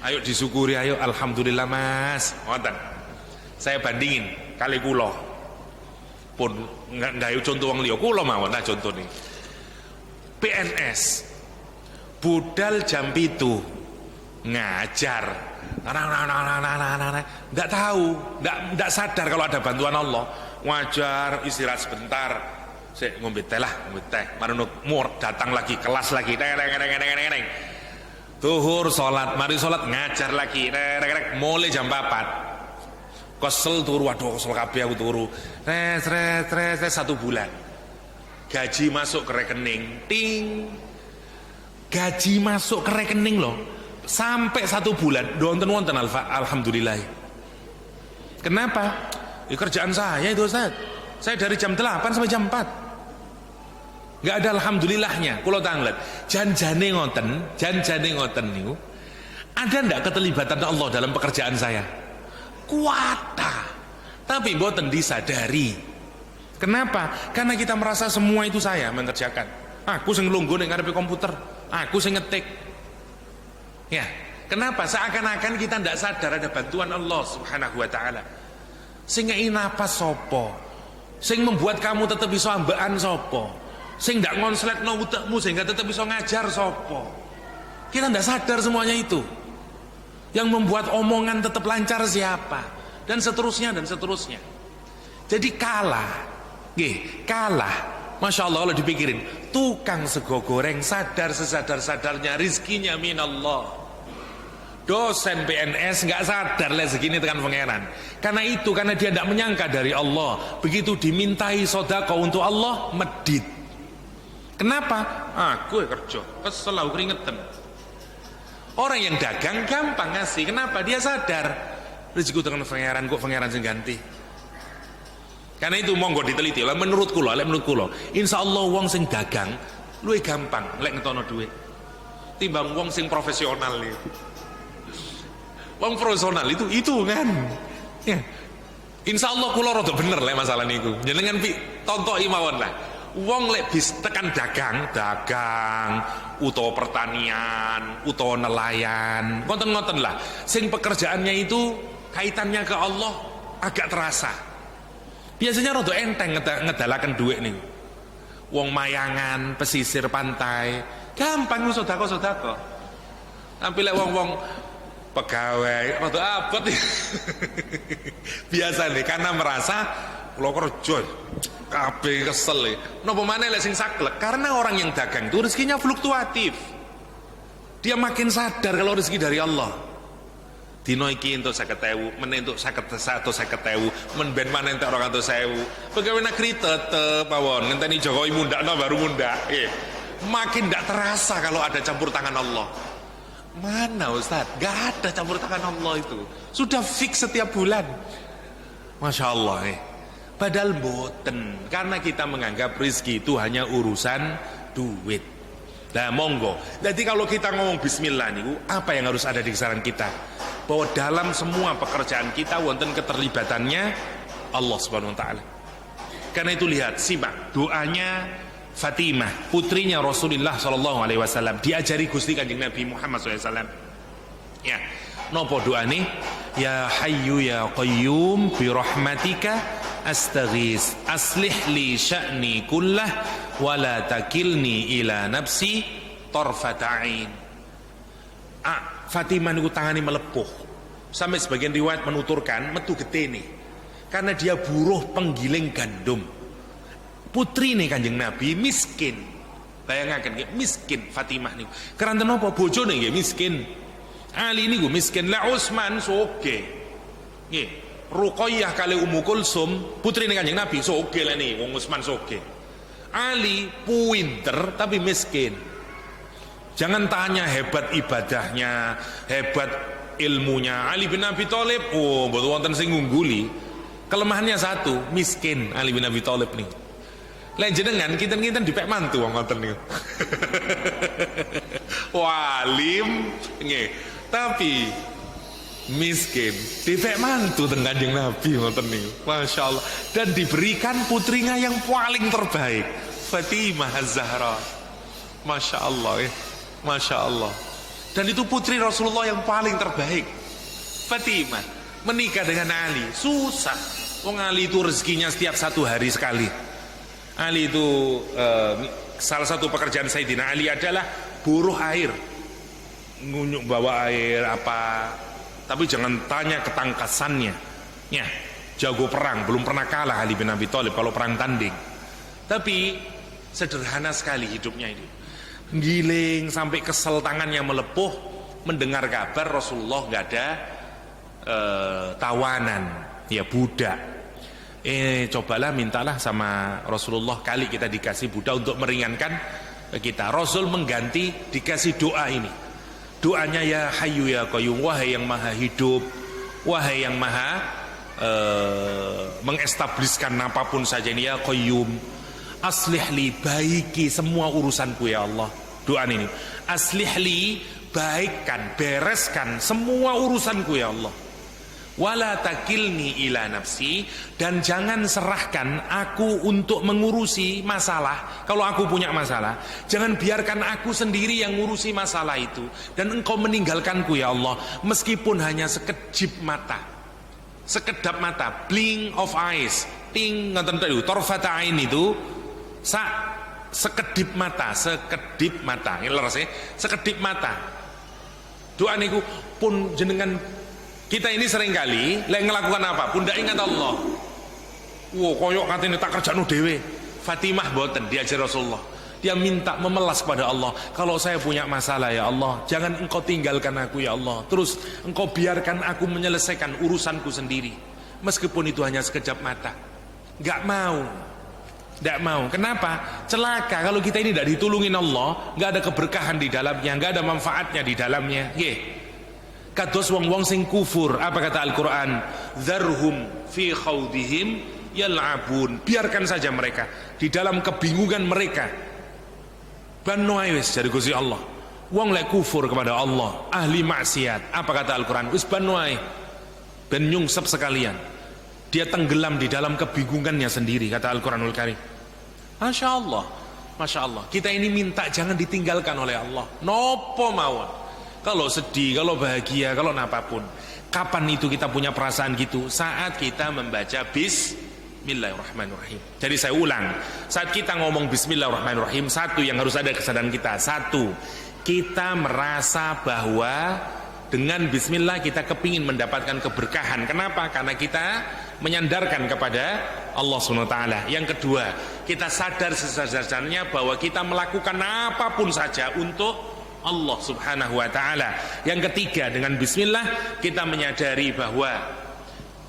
A: Ayo disyukuri, ayo alhamdulillah Mas." Ngoten. Saya bandingin kali kula. Pun nggawe contoh wong liya, kula mawon nah contone. PNS budal jam 7 ngajar. Nggak tahu, nggak sadar kalau ada bantuan Allah. Wajar istirahat sebentar, saya ngombe teh lah, ngombe teh. Marunuk mur datang lagi kelas lagi, Zuhur sholat, mari sholat ngajar lagi, mulai jam 4. Kesel turu, waduh kesel kabeh aku turu. Tres 1 bulan. Gaji masuk ke rekening, ting. Gaji masuk ke rekening loh. Sampai 1 bulan wonten alhamdulillah. Kenapa? Ya, kerjaan saya itu Ustaz. Saya dari jam 8 sampai jam 4 nggak ada alhamdulillahnya. Kulo tanglet janjane ngoten niku. Ada ndak keterlibatan Allah dalam pekerjaan saya? Kuata. Tapi mboten disadari. Kenapa? Karena kita merasa semua itu saya mengerjakan. Aku sing lungguh ning ngarepe komputer, aku sing ngetik. Ya, kenapa? Seakan-akan kita tidak sadar ada bantuan Allah Subhanahu wa taala. Sing ngei napas sapa? Sing membuat kamu tetap bisa ambaan sapa? Sing ndak ngonsletno utekmu sehingga tetap bisa ngajar sapa? Kita tidak sadar semuanya itu. Yang membuat omongan tetap lancar siapa? Dan seterusnya dan seterusnya. Jadi kalah. Masya Allah, kalau dipikirin, tukang sego goreng sadar sesadar-sadarnya rizkinya minallah. Dosen PNS nggak sadar rezeki ini tekan pangeran. Karena dia tidak menyangka dari Allah. Begitu dimintai sedekah untuk Allah, medit. Kenapa? Aku kerja, kesel aku keringetan. Orang yang dagang gampang ngasih. Kenapa? Dia sadar rezeki tekan pangeran, kok pangeran sing ganti. Karena itu monggo diteliti lah menurut kula, insyaallah wong sing dagang luwih gampang lek ngetono duit timbang wong sing profesional nih. Wong profesional itu kan. Ya. Insyaallah kula rada bener lek masalah niku. Jenengan tontoki mawon lah. Wong lek bis tekan dagang utawa pertanian, utawa nelayan, ngoten-ngoten lah. Sing pekerjaannya itu kaitannya ke Allah agak terasa. Biasanya rada enteng ngedalaken dhuwit niku. Wong mayangan, pesisir pantai, gampang sedekah. Tapi lek wong-wong pegawai rada abot. Biasa nih karena merasa kula kerja kabeh kesel. Napa maneh lek sing saklek? Karena orang yang dagang itu rezekinya fluktuatif. Dia makin sadar kalau rezeki dari Allah. Dino iki entuk 50.000, men entuk 150.000, men ben maneh entuk 200.000. Pegawai negeri tetep mawon ngenteni Jokowi mundakno baru mundak. Makin ndak terasa kalau ada campur tangan Allah. Mana Ustaz? Gak ada campur tangan Allah itu. Sudah fix setiap bulan. Masya Allah. Padahal boten. Karena kita menganggap rezeki itu hanya urusan duit. Nah monggo. Jadi kalau kita ngomong bismillah niku, apa yang harus ada di kisaran kita? Bahwa dalam semua pekerjaan kita wonten keterlibatannya Allah Subhanahu wa taala. Karena itu lihat, simak doanya Fatimah, putrinya Rasulullah sallallahu alaihi wasallam, diajari Gusti Kanjeng Nabi Muhammad sallallahu alaihi wasallam. Ya, napa doane? Ya Hayyu ya Qayyum bi rahmatika astaghis aslih li sya'ni kullah wa la takilni ila nafsi tarfata ain. Fatimah niku tangani melepuh. Sampai sebagian riwayat menuturkan metu getene. Karena dia buruh penggiling gandum. Putri nih Kanjeng Nabi miskin. Bayangkan miskin Fatimah niku. Keranten apa bojone nggih miskin. Ali niku miskin, la Utsman soge. Nggih. Ruqayyah kali Ummu Kulsum, putri nih Kanjeng Nabi soge lah nih, wong Utsman soge. Ali pinter tapi miskin. Jangan tanya hebat ibadahnya, hebat ilmunya. Ali bin Abi Thalib, oh mboten wonten sing ngungguli. Kelemahannya satu, miskin Ali bin Abi Thalib nih. Lain jenengan kinten-kinten dipek mantu wong ngoten niku. Walim nggih, tapi miskin dipek mantu teng Kanjeng Nabi ngoten niku. Masyaallah. Dan diberikan putrinya yang paling terbaik, Fatimah Az-Zahra. Masya Allah ya. Masya Allah. Dan itu putri Rasulullah yang paling terbaik, Fatimah. Menikah dengan Ali susah. Wong Ali itu rezekinya setiap 1 hari sekali. Ali itu salah satu pekerjaan Sayyidina Ali adalah buruh air, ngunyuk bawa air apa. Tapi jangan tanya ketangkasannya. Ya, jago perang, belum pernah kalah Ali bin Abi Thalib kalau perang tanding. Tapi sederhana sekali hidupnya itu. Giling sampai kesel tangannya melepuh mendengar kabar Rasulullah nggak ada tawanan, ya budak. Cobalah mintalah sama Rasulullah kali kita dikasih budak untuk meringankan kita. Rasul mengganti dikasih doa ini. Doanya ya Hayyu ya Qayyum, wahai yang maha hidup, wahai yang maha mengestabliskan apapun saja ini, ya Qayyum, aslih li, baiki semua urusanku ya Allah. Doa ini, aslih li, baikkan, bereskan semua urusanku ya Allah. Wala takilni ila nafsi, dan jangan serahkan aku untuk mengurusi masalah. Kalau aku punya masalah, jangan biarkan aku sendiri yang ngurusi masalah itu. Dan engkau meninggalkanku ya Allah, meskipun hanya sekejip mata, sekedap mata, blink of eyes, ting ngoten tadi, tarfata ain itu sekedip mata, sekedip mata. Doa niku pun jenengan. Kita ini seringkali lek ngelakukan apa pun ndak ingat Allah. Koyok katanya tak kerjaan dewe. Fatimah boten diajar Rasulullah. Dia minta memelas kepada Allah. Kalau saya punya masalah ya Allah, jangan engkau tinggalkan aku ya Allah. Terus engkau biarkan aku menyelesaikan urusanku sendiri. Meskipun itu hanya sekejap mata. Nggak mau. Kenapa? Celaka kalau kita ini tidak ditulungin Allah, nggak ada keberkahan di dalamnya, nggak ada manfaatnya di dalamnya. Kados wong-wong sing kufur, apa kata Al-Quran? Dzarhum fi khawdihim yal'abun. Biarkan saja mereka di dalam kebingungan mereka. Banu wis dari Gusti Allah. Wong lek kufur kepada Allah, ahli maksiat. Apa kata Al-Qur'an? Wis banu ben nyungsep sekalian. Dia tenggelam di dalam kebingungannya sendiri, kata Al-Qur'anul Karim. Masya Allah, Masya Allah. Kita ini minta jangan ditinggalkan oleh Allah. Nopo mawon. Kalau sedih, kalau bahagia, kalau apapun. Kapan itu kita punya perasaan gitu? Saat kita membaca Bismillahirrahmanirrahim. Jadi saya ulang, saat kita ngomong Bismillahirrahmanirrahim, satu yang harus ada kesadaran kita. Satu, kita merasa bahwa dengan Bismillah kita kepingin mendapatkan keberkahan. Kenapa? Karena kita menyandarkan kepada Allah SWT. Yang kedua, kita sadar sesadar-sadarnya bahwa kita melakukan apapun saja untuk Allah Subhanahu wa Ta'ala. Yang ketiga, dengan Bismillah kita menyadari bahwa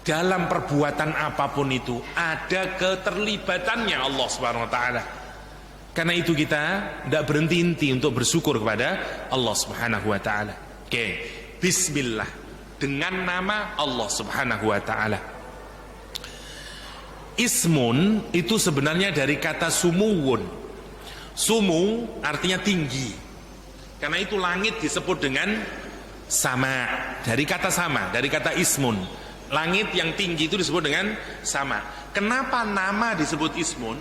A: dalam perbuatan apapun itu ada keterlibatannya Allah Subhanahu wa Ta'ala. Karena itu kita tidak berhenti-henti untuk bersyukur kepada Allah Subhanahu wa Ta'ala. Oke, Bismillah dengan nama Allah Subhanahu wa Ta'ala. Ismun itu sebenarnya dari kata sumuwun. Sumu artinya tinggi. Karena itu langit disebut dengan sama, dari kata sama, dari kata ismun. Langit yang tinggi itu disebut dengan sama. Kenapa nama disebut ismun?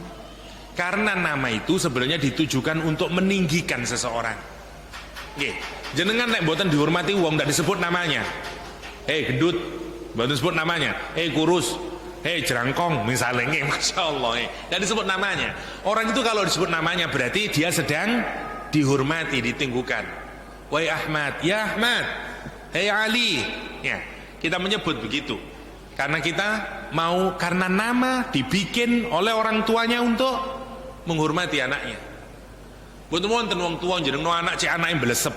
A: Karena nama itu sebenarnya ditujukan untuk meninggikan seseorang. Nggih, jenengan nek mboten dihormati wong ndak disebut namanya. Gendut, mboten disebut namanya. Kurus, jerangkong misalnya, nggih, Masya Allah, ndak disebut namanya. Orang itu kalau disebut namanya berarti dia sedang dihormati, ditinggikan. Wahai Ahmad, ya Ahmad, hei Ali, ya, kita menyebut begitu karena kita mau, karena nama dibikin oleh orang tuanya untuk menghormati anaknya. Mboten wonten wong tuwa njenengno anak cek anake blesep.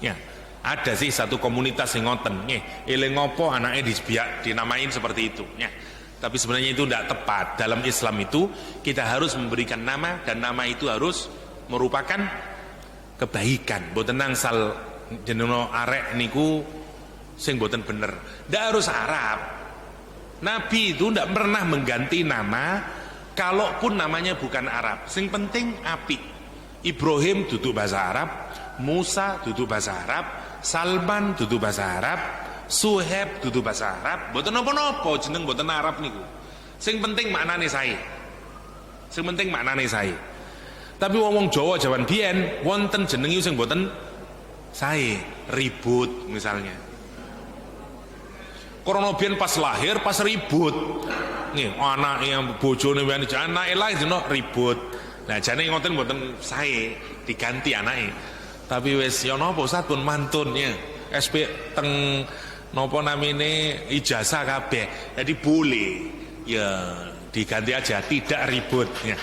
A: Ya, ada sih satu komunitas yang ngoten, nggih, eling ngopo anake dinamain seperti itu, ya. Tapi sebenarnya itu tidak tepat. Dalam Islam itu kita harus memberikan nama, dan nama itu harus merupakan kebaikan. Mboten nangsal jenengno arek niku sing mboten bener. Ndak harus Arab. Nabi itu ndak pernah mengganti nama kalaupun namanya bukan Arab. Sing penting apik. Ibrahim duduk bahasa Arab, Musa duduk bahasa Arab, Salman duduk bahasa Arab, Suhaib duduk bahasa Arab. Mboten napa-napa jeneng mboten Arab niku. Sing penting maknane sae. Sing penting maknane sae. Tapi wong Jawa jaman biyen wonten jeneng sing mboten sae, ribut misalnya. Krana biyen pas lahir pas ribut. Nggih, anake yang bojone wani anake lahir dino ribut. Nah, jane ngoten mboten sae, diganti anake. Tapi wis ya napa Ustaz pun mantun ya. SP teng napa namine ijazah kabeh. Jadi boleh. Ya diganti aja, tidak ribut ya.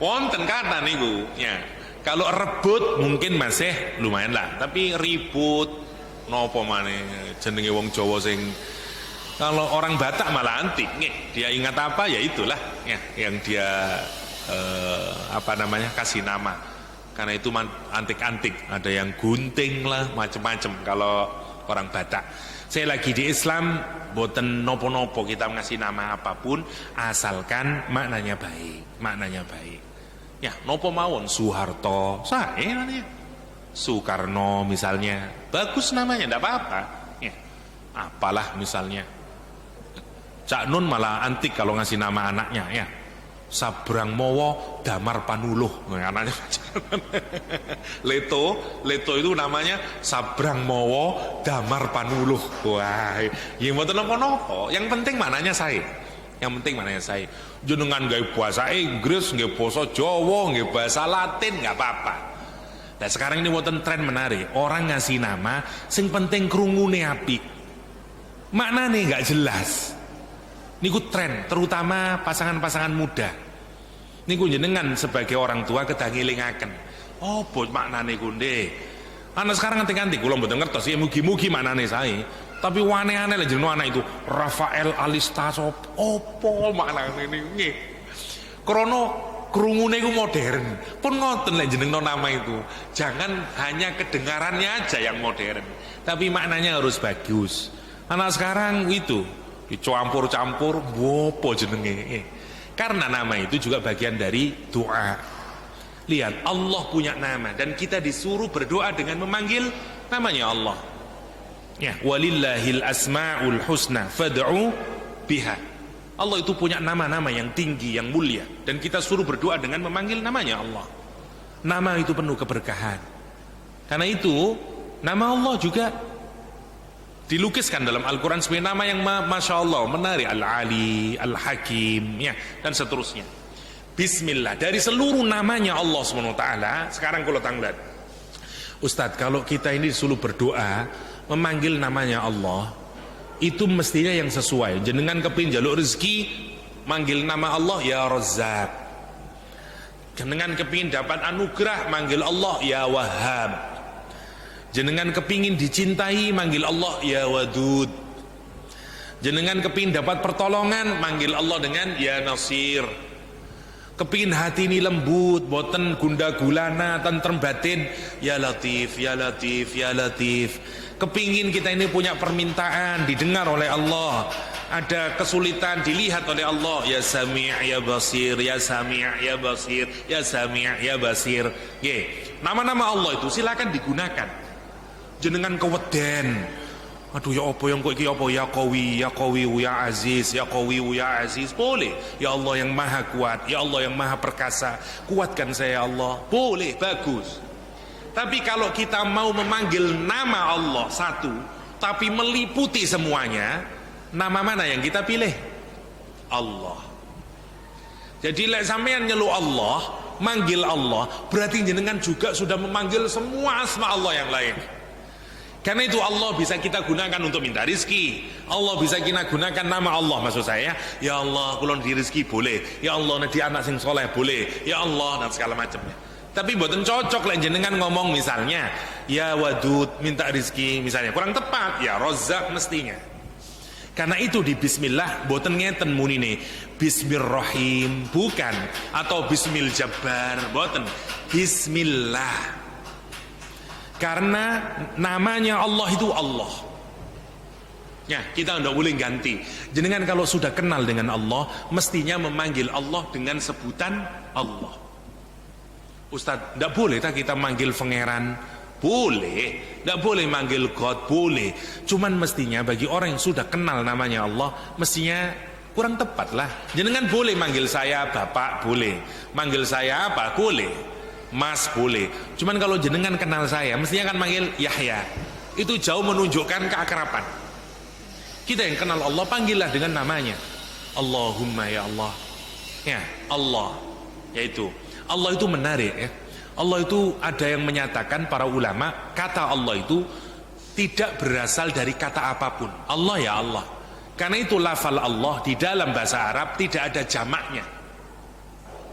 A: Wonten kata niku ya. Kalau rebut mungkin masih lumayan lah, tapi ribut nopo maneh jenenge wong Jawa sing, kalau orang Batak malah antik nih. Dia ingat apa ya itulah ya yang dia apa namanya kasih nama. Karena itu antik-antik, ada yang gunting lah macem-macem kalau orang Batak. Saya lagi di Islam, boten nopo-nopo kita ngasih nama apapun asalkan maknanya baik, maknanya baik. Ya, nopo mawon Soeharto, saya namanya. Soekarno misalnya, bagus namanya, ndak apa-apa. Ya, apalah misalnya. Cak Nun malah antik kalau ngasih nama anaknya ya. Sabrang Mowo Damar Panuluh, anaknya. Leto itu namanya Sabrang Mowo Damar Panuluh. Wah, yang mboten napa-napa, yang penting maknanya saya. Yang penting maknanya saya. Jenengan gawe bahasa Inggris, nggih basa Jawa, nggih bahasa Latin, nggak apa-apa. Nah, sekarang ini wonten tren menarik, orang ngasih nama sing penting krungune apik. Maknane nggak jelas. Niku tren, terutama pasangan-pasangan muda. Niku jenengan sebagai orang tua kedah ngelingaken. Oh, bot maknane kunde. Anak sekarang nganti-nganti kula mboten ngertos ya mugi-mugi maknane sae. Tapi aneh-aneh lah jeneng anak itu Rafael Alistasop. Opo maknane nggih. Krana krungune iku modern. Pun ngoten lek jenengno nama itu. Jangan hanya kedengarannya aja yang modern, tapi maknanya harus bagus. Anak sekarang itu dicampur-campur, wopo jenenge. Karena nama itu juga bagian dari doa. Lihat, Allah punya nama dan kita disuruh berdoa dengan memanggil namanya Allah. Ya, walillahil asmaul husna fad'u biha. Allah itu punya nama-nama yang tinggi, yang mulia, dan kita suruh berdoa dengan memanggil namanya Allah. Nama itu penuh keberkahan. Karena itu nama Allah juga dilukiskan dalam Al-Quran sebagai nama yang Masya Allah, menarik, Al-Ali, Al-Hakim, ya, dan seterusnya. Bismillah, dari seluruh namanya Allah SWT. Sekarang kalau tanglet Ustadz, kalau kita ini disuruh berdoa memanggil namanya Allah, itu mestinya yang sesuai. Jenengan kepin jaluk rezeki, manggil nama Allah ya Razzaq. Jenengan kepin dapat anugerah, manggil Allah ya Wahhab. Jenengan kepingin dicintai, manggil Allah ya Wadud. Jenengan kepingin dapat pertolongan, manggil Allah dengan ya Nasir. Kepingin hati ini lembut, boten gunda gulana, tentrem batin, ya Latif, ya Latif, ya Latif. Kepingin kita ini punya permintaan didengar oleh Allah, ada kesulitan dilihat oleh Allah, ya Sami' ya Basir, ya Sami' ya Basir, ya Sami' ya Basir. Nama-nama Allah itu silakan digunakan. Jenengan keweden, aduh ya apa yang kok iki apa, ya Qawi, ya Qawi, ya Aziz, ya Qawi, ya Aziz, boleh. Ya Allah yang maha kuat, ya Allah yang maha perkasa, kuatkan saya ya Allah, boleh, bagus. Tapi kalau kita mau memanggil nama Allah satu tapi meliputi semuanya, nama mana yang kita pilih? Allah. Jadi lek sampean nyelu Allah, manggil Allah, berarti jenengan juga sudah memanggil semua asma Allah yang lain. Karena itu Allah bisa kita gunakan untuk minta rizki. Allah bisa kita gunakan nama Allah, maksud saya. Ya Allah, kulon di rizki boleh. Ya Allah, nanti anak sing soleh boleh. Ya Allah, dan segala macamnya. Tapi buatan cocok lah jenengan ngomong misalnya, ya Wadud minta rizki, misalnya kurang tepat. Ya Razzaq mestinya. Karena itu di Bismillah buatan ngeten munine. Bismillahirrahim bukan, atau Bismil Jabbar buatan. Bismillah. Karena namanya Allah itu Allah. Ya, kita tidak boleh ganti. Jenengan kalau sudah kenal dengan Allah, mestinya memanggil Allah dengan sebutan Allah. Ustadz, tidak boleh tak kita manggil pangeran? Boleh. Tidak boleh manggil God? Boleh. Cuman mestinya bagi orang yang sudah kenal namanya Allah, mestinya kurang tepat lah. Jenengan boleh manggil saya Bapak, boleh. Manggil saya apa? Boleh. Mas boleh. Cuman kalau jenengan kenal saya, mestinya kan manggil Yahya. Itu jauh menunjukkan keakraban. Kita yang kenal Allah, panggillah dengan namanya. Allahumma ya Allah. Ya, Allah. Yaitu Allah itu menarik ya. Allah itu ada yang menyatakan para ulama, kata Allah itu tidak berasal dari kata apapun. Allah ya Allah. Karena itu lafal Allah di dalam bahasa Arab tidak ada jamaknya.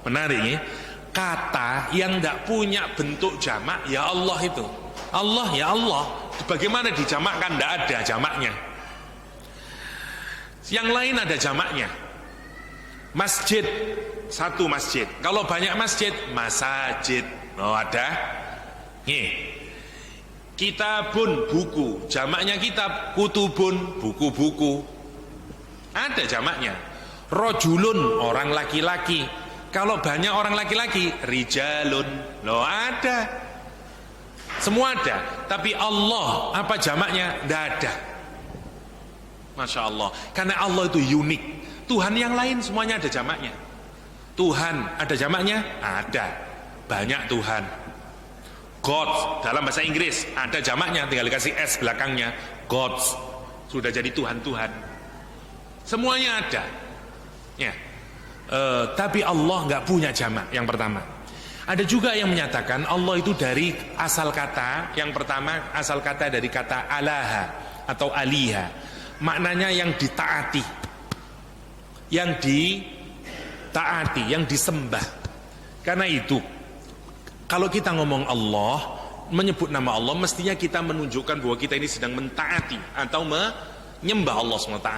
A: Menarik ya. Kata yang tidak punya bentuk jamak ya Allah itu. Allah ya Allah. Bagaimana dijamakkan? Tidak ada jamaknya. Yang lain ada jamaknya. Masjid, satu masjid. Kalau banyak masjid, masajid. Oh ada. Nih. Kitabun, buku. Jamaknya kitab, kutubun, buku-buku. Ada jamaknya. Rojulun, orang laki-laki. Kalau banyak orang laki-laki, rijalun. Loh ada. Semua ada. Tapi Allah, apa jamaknya? Tidak ada. Masya Allah. Karena Allah itu unik. Tuhan yang lain semuanya ada jamaknya. Tuhan ada jamaknya? Ada. Banyak Tuhan. God dalam bahasa Inggris ada jamaknya, tinggal dikasih S belakangnya. Gods. Sudah jadi Tuhan-Tuhan. Semuanya ada. Ya. Tapi Allah nggak punya jamak. Yang pertama, ada juga yang menyatakan Allah itu dari asal kata. Yang pertama asal kata dari kata alaha atau aliha, maknanya yang ditaati, yang ditaati, yang disembah. Karena itu kalau kita ngomong Allah, menyebut nama Allah, mestinya kita menunjukkan bahwa kita ini sedang mentaati atau menyembah Allah SWT.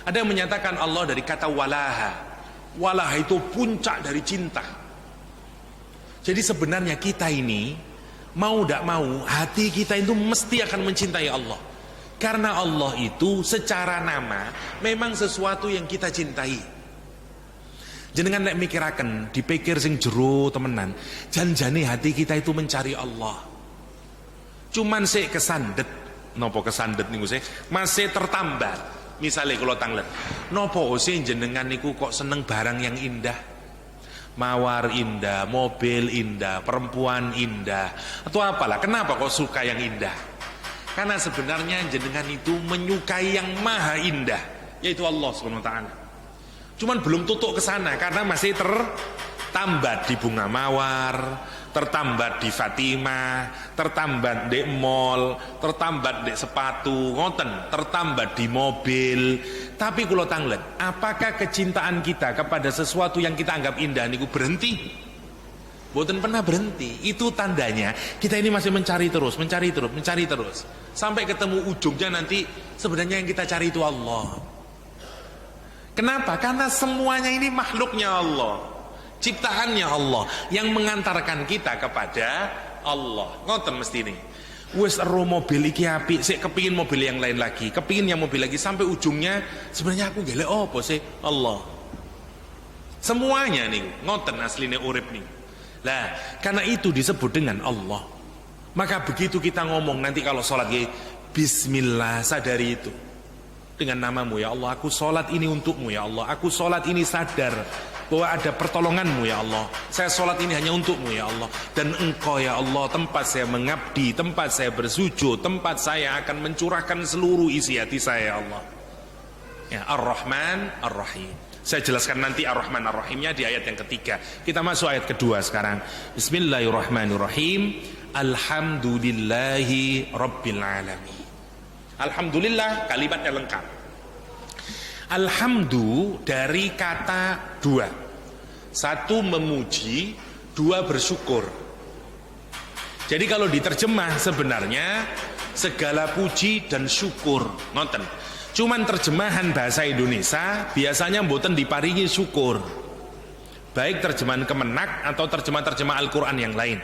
A: Ada yang menyatakan Allah dari kata walaha. Walah itu puncak dari cinta. Jadi sebenarnya kita ini mau tidak mau, hati kita itu mesti akan mencintai Allah. Karena Allah itu secara nama memang sesuatu yang kita cintai. Jenengan nek mikiraken, dipikir sing jero temenan, janjane hati kita itu mencari Allah. Cuman sik kesandet, nopo kesandet niku sih, masih tertambat. Misalnya kalau tanglet, nopo sih jenengan niku kok seneng barang yang indah? Mawar indah, mobil indah, perempuan indah, atau apalah? Kenapa kok suka yang indah? Karena sebenarnya jenengan itu menyukai yang maha indah, yaitu Allah SWT. Cuman belum tutuk ke sana karena masih tertambat di bunga mawar, tertambat di Fatimah, tertambat di mall, tertambat di sepatu, ngoten, tertambat di mobil. Tapi kalau tanglet, apakah kecintaan kita kepada sesuatu yang kita anggap indah niku berhenti? Boten pernah berhenti. Itu tandanya kita ini masih mencari terus, mencari terus, mencari terus, sampai ketemu ujungnya nanti sebenarnya yang kita cari itu Allah. Kenapa? Karena semuanya ini makhluknya Allah, ciptaannya Allah, yang mengantarkan kita kepada Allah. Ngoten mesti ini. Wes ero mobil iki apik, sik kepingin mobil yang lain lagi, kepingin yang mobil lagi, sampai ujungnya sebenarnya aku golek apa sih? Allah. Semuanya nih, ngoten asline urip nih. Lah, karena itu disebut dengan Allah. Maka begitu kita ngomong nanti kalau sholat ya, bismillah, sadari itu. Dengan namamu ya Allah, aku sholat ini untukmu ya Allah. Aku sholat ini sadar bahwa ada pertolonganmu ya Allah. Saya sholat ini hanya untukmu ya Allah. Dan engkau ya Allah tempat saya mengabdi, tempat saya bersujud, tempat saya akan mencurahkan seluruh isi hati saya ya Allah. Ya, Ar-Rahman Ar-Rahim. Saya jelaskan nanti Ar-Rahman Ar-Rahimnya di ayat yang ketiga. Kita masuk ayat kedua sekarang. Bismillahirrahmanirrahim. Alhamdulillahi Rabbil Alamin. Alhamdulillah kalimatnya lengkap. Alhamdu dari kata dua. Satu memuji, dua bersyukur. Jadi kalau diterjemah sebenarnya segala puji dan syukur. Nonton. Cuman terjemahan bahasa Indonesia biasanya mboten diparingi syukur. Baik terjemahan Kemenak atau terjemah Al-Quran yang lain.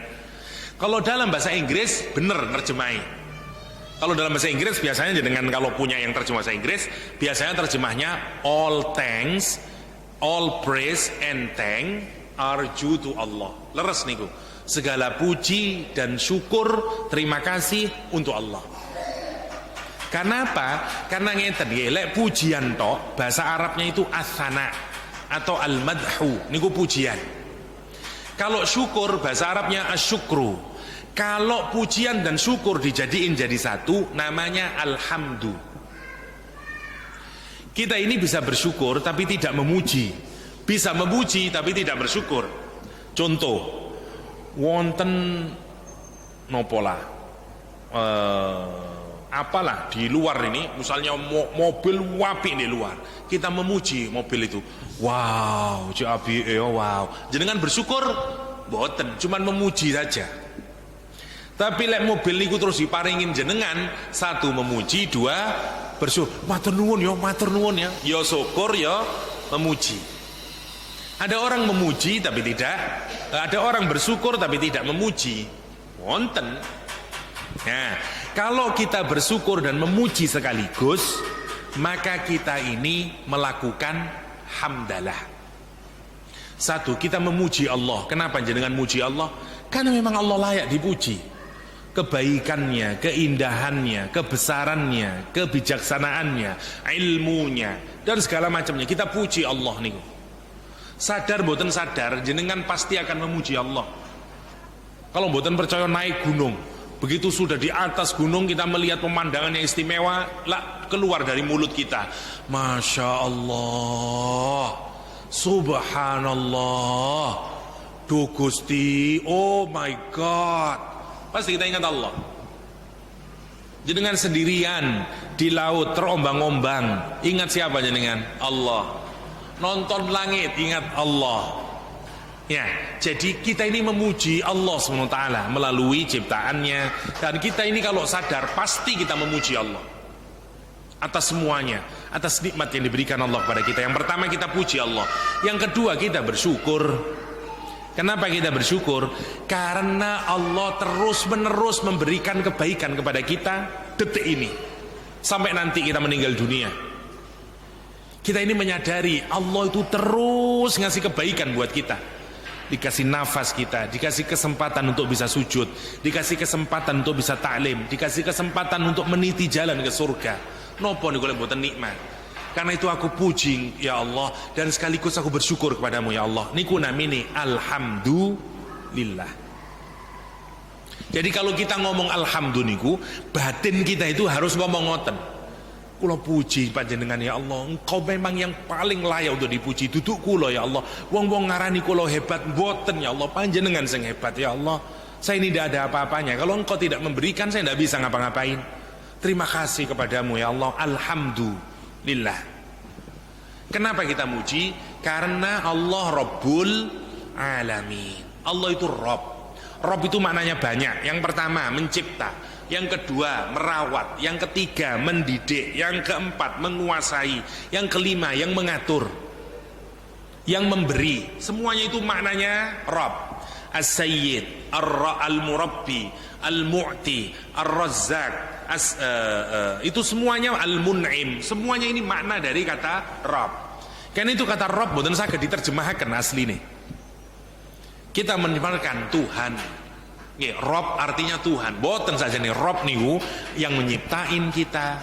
A: Kalau dalam bahasa Inggris bener nerjemahin. Kalau dalam bahasa Inggris biasanya dengan kalau punya yang terjemah bahasa Inggris biasanya terjemahnya all thanks, all praise and thank are due to Allah. Leres niku. Segala puji dan syukur, terima kasih untuk Allah. Karena apa? Karena ngeten nggih, lek pujian tok bahasa Arabnya itu as-sana atau al-madhu, niku pujian. Kalau syukur bahasa Arabnya asyukru. Kalau pujian dan syukur dijadiin jadi satu, namanya alhamdu. Kita ini bisa bersyukur tapi tidak memuji, bisa memuji tapi tidak bersyukur. Contoh, wonten nopola, apalah di luar ini, misalnya mobil wapi di luar, kita memuji mobil itu, wow, jabi, wow. Jenengan bersyukur, boten, cuman memuji saja. Tapi lek mobil niku terus diparingin jenengan, satu memuji, dua bersyukur. Matur nuwun ya. Ya syukur ya memuji. Ada orang memuji tapi tidak, ada orang bersyukur tapi tidak memuji. Wonten. Nah, kalau kita bersyukur dan memuji sekaligus, maka kita ini melakukan hamdalah. Satu, kita memuji Allah. Kenapa jenengan muji Allah? Karena memang Allah layak dipuji. Kebaikannya, keindahannya, kebesarannya, kebijaksanaannya, ilmunya, dan segala macamnya. Kita puji Allah nih. Sadar boten sadar, jenengan pasti akan memuji Allah. Kalau boten percaya naik gunung, begitu sudah di atas gunung kita melihat pemandangan yang istimewa, lah keluar dari mulut kita, Masya Allah, Subhanallah, Duh Gusti, oh my God. Pasti kita ingat Allah. Jenengan sendirian di laut terombang-ombang, ingat siapa jenengan? Allah. Nonton langit, ingat Allah. Ya, jadi kita ini memuji Allah SWT melalui ciptaannya. Dan kita ini kalau sadar pasti kita memuji Allah atas semuanya, atas nikmat yang diberikan Allah kepada kita. Yang pertama kita puji Allah, yang kedua kita bersyukur. Kenapa kita bersyukur? Karena Allah terus menerus memberikan kebaikan kepada kita detik ini. sampai nanti kita meninggal dunia. Kita ini menyadari Allah itu terus ngasih kebaikan buat kita. Dikasih nafas kita, dikasih kesempatan untuk bisa sujud, dikasih kesempatan untuk bisa ta'lim, dikasih kesempatan untuk meniti jalan ke surga. Nopo niku lek mboten nikmat. Karena itu aku puji ya Allah, dan sekaligus aku bersyukur kepadamu ya Allah. Niku namine alhamdulillah. Jadi kalau kita ngomong alhamdulillah niku, batin kita itu harus ngomong ngoten. Kula puji panjenengan ya Allah, engkau memang yang paling layak untuk dipuji. Duduk kula ya Allah, wong-wong ngarani kula hebat, mboten ya Allah, panjenengan sing hebat ya Allah. Saya ini tidak ada apa-apanya, kalau engkau tidak memberikan saya tidak bisa ngapa-ngapain. Terima kasih kepadamu ya Allah, alhamdulillah. Kenapa kita muji? Karena Allah Rabbul Alamin. Allah itu Rabb. Rabb itu maknanya banyak. Yang pertama mencipta, yang kedua merawat, yang ketiga mendidik, yang keempat menguasai, yang kelima yang mengatur, yang memberi. Semuanya itu maknanya Rabb. As-Sayyid, Al-Murabbi, Al-Mu'ti, Ar-Razzaq, itu semuanya Al-Mun'im. Semuanya ini makna dari kata Rabb. Karena itu kata Rabb boten saged diterjemahkan asli nih. Kita menyebutkan Tuhan. Ya, Rob artinya Tuhan. Boten saja nih Rob niku yang menyiptain kita,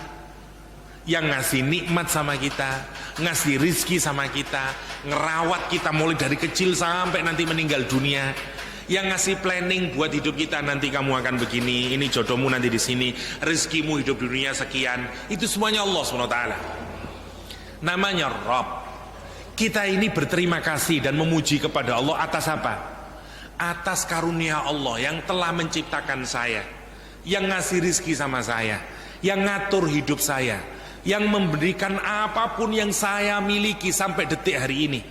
A: yang ngasih nikmat sama kita, ngasih rizki sama kita, ngerawat kita mulai dari kecil sampai nanti meninggal dunia, yang ngasih planning buat hidup kita, nanti kamu akan begini, ini jodohmu nanti di sini, rizkimu hidup dunia sekian. Itu semuanya Allah SWT. Namanya Rob. Kita ini berterima kasih dan memuji kepada Allah atas apa? Atas karunia Allah yang telah menciptakan saya, yang ngasih rizki sama saya, yang ngatur hidup saya, yang memberikan apapun yang saya miliki sampai detik hari ini,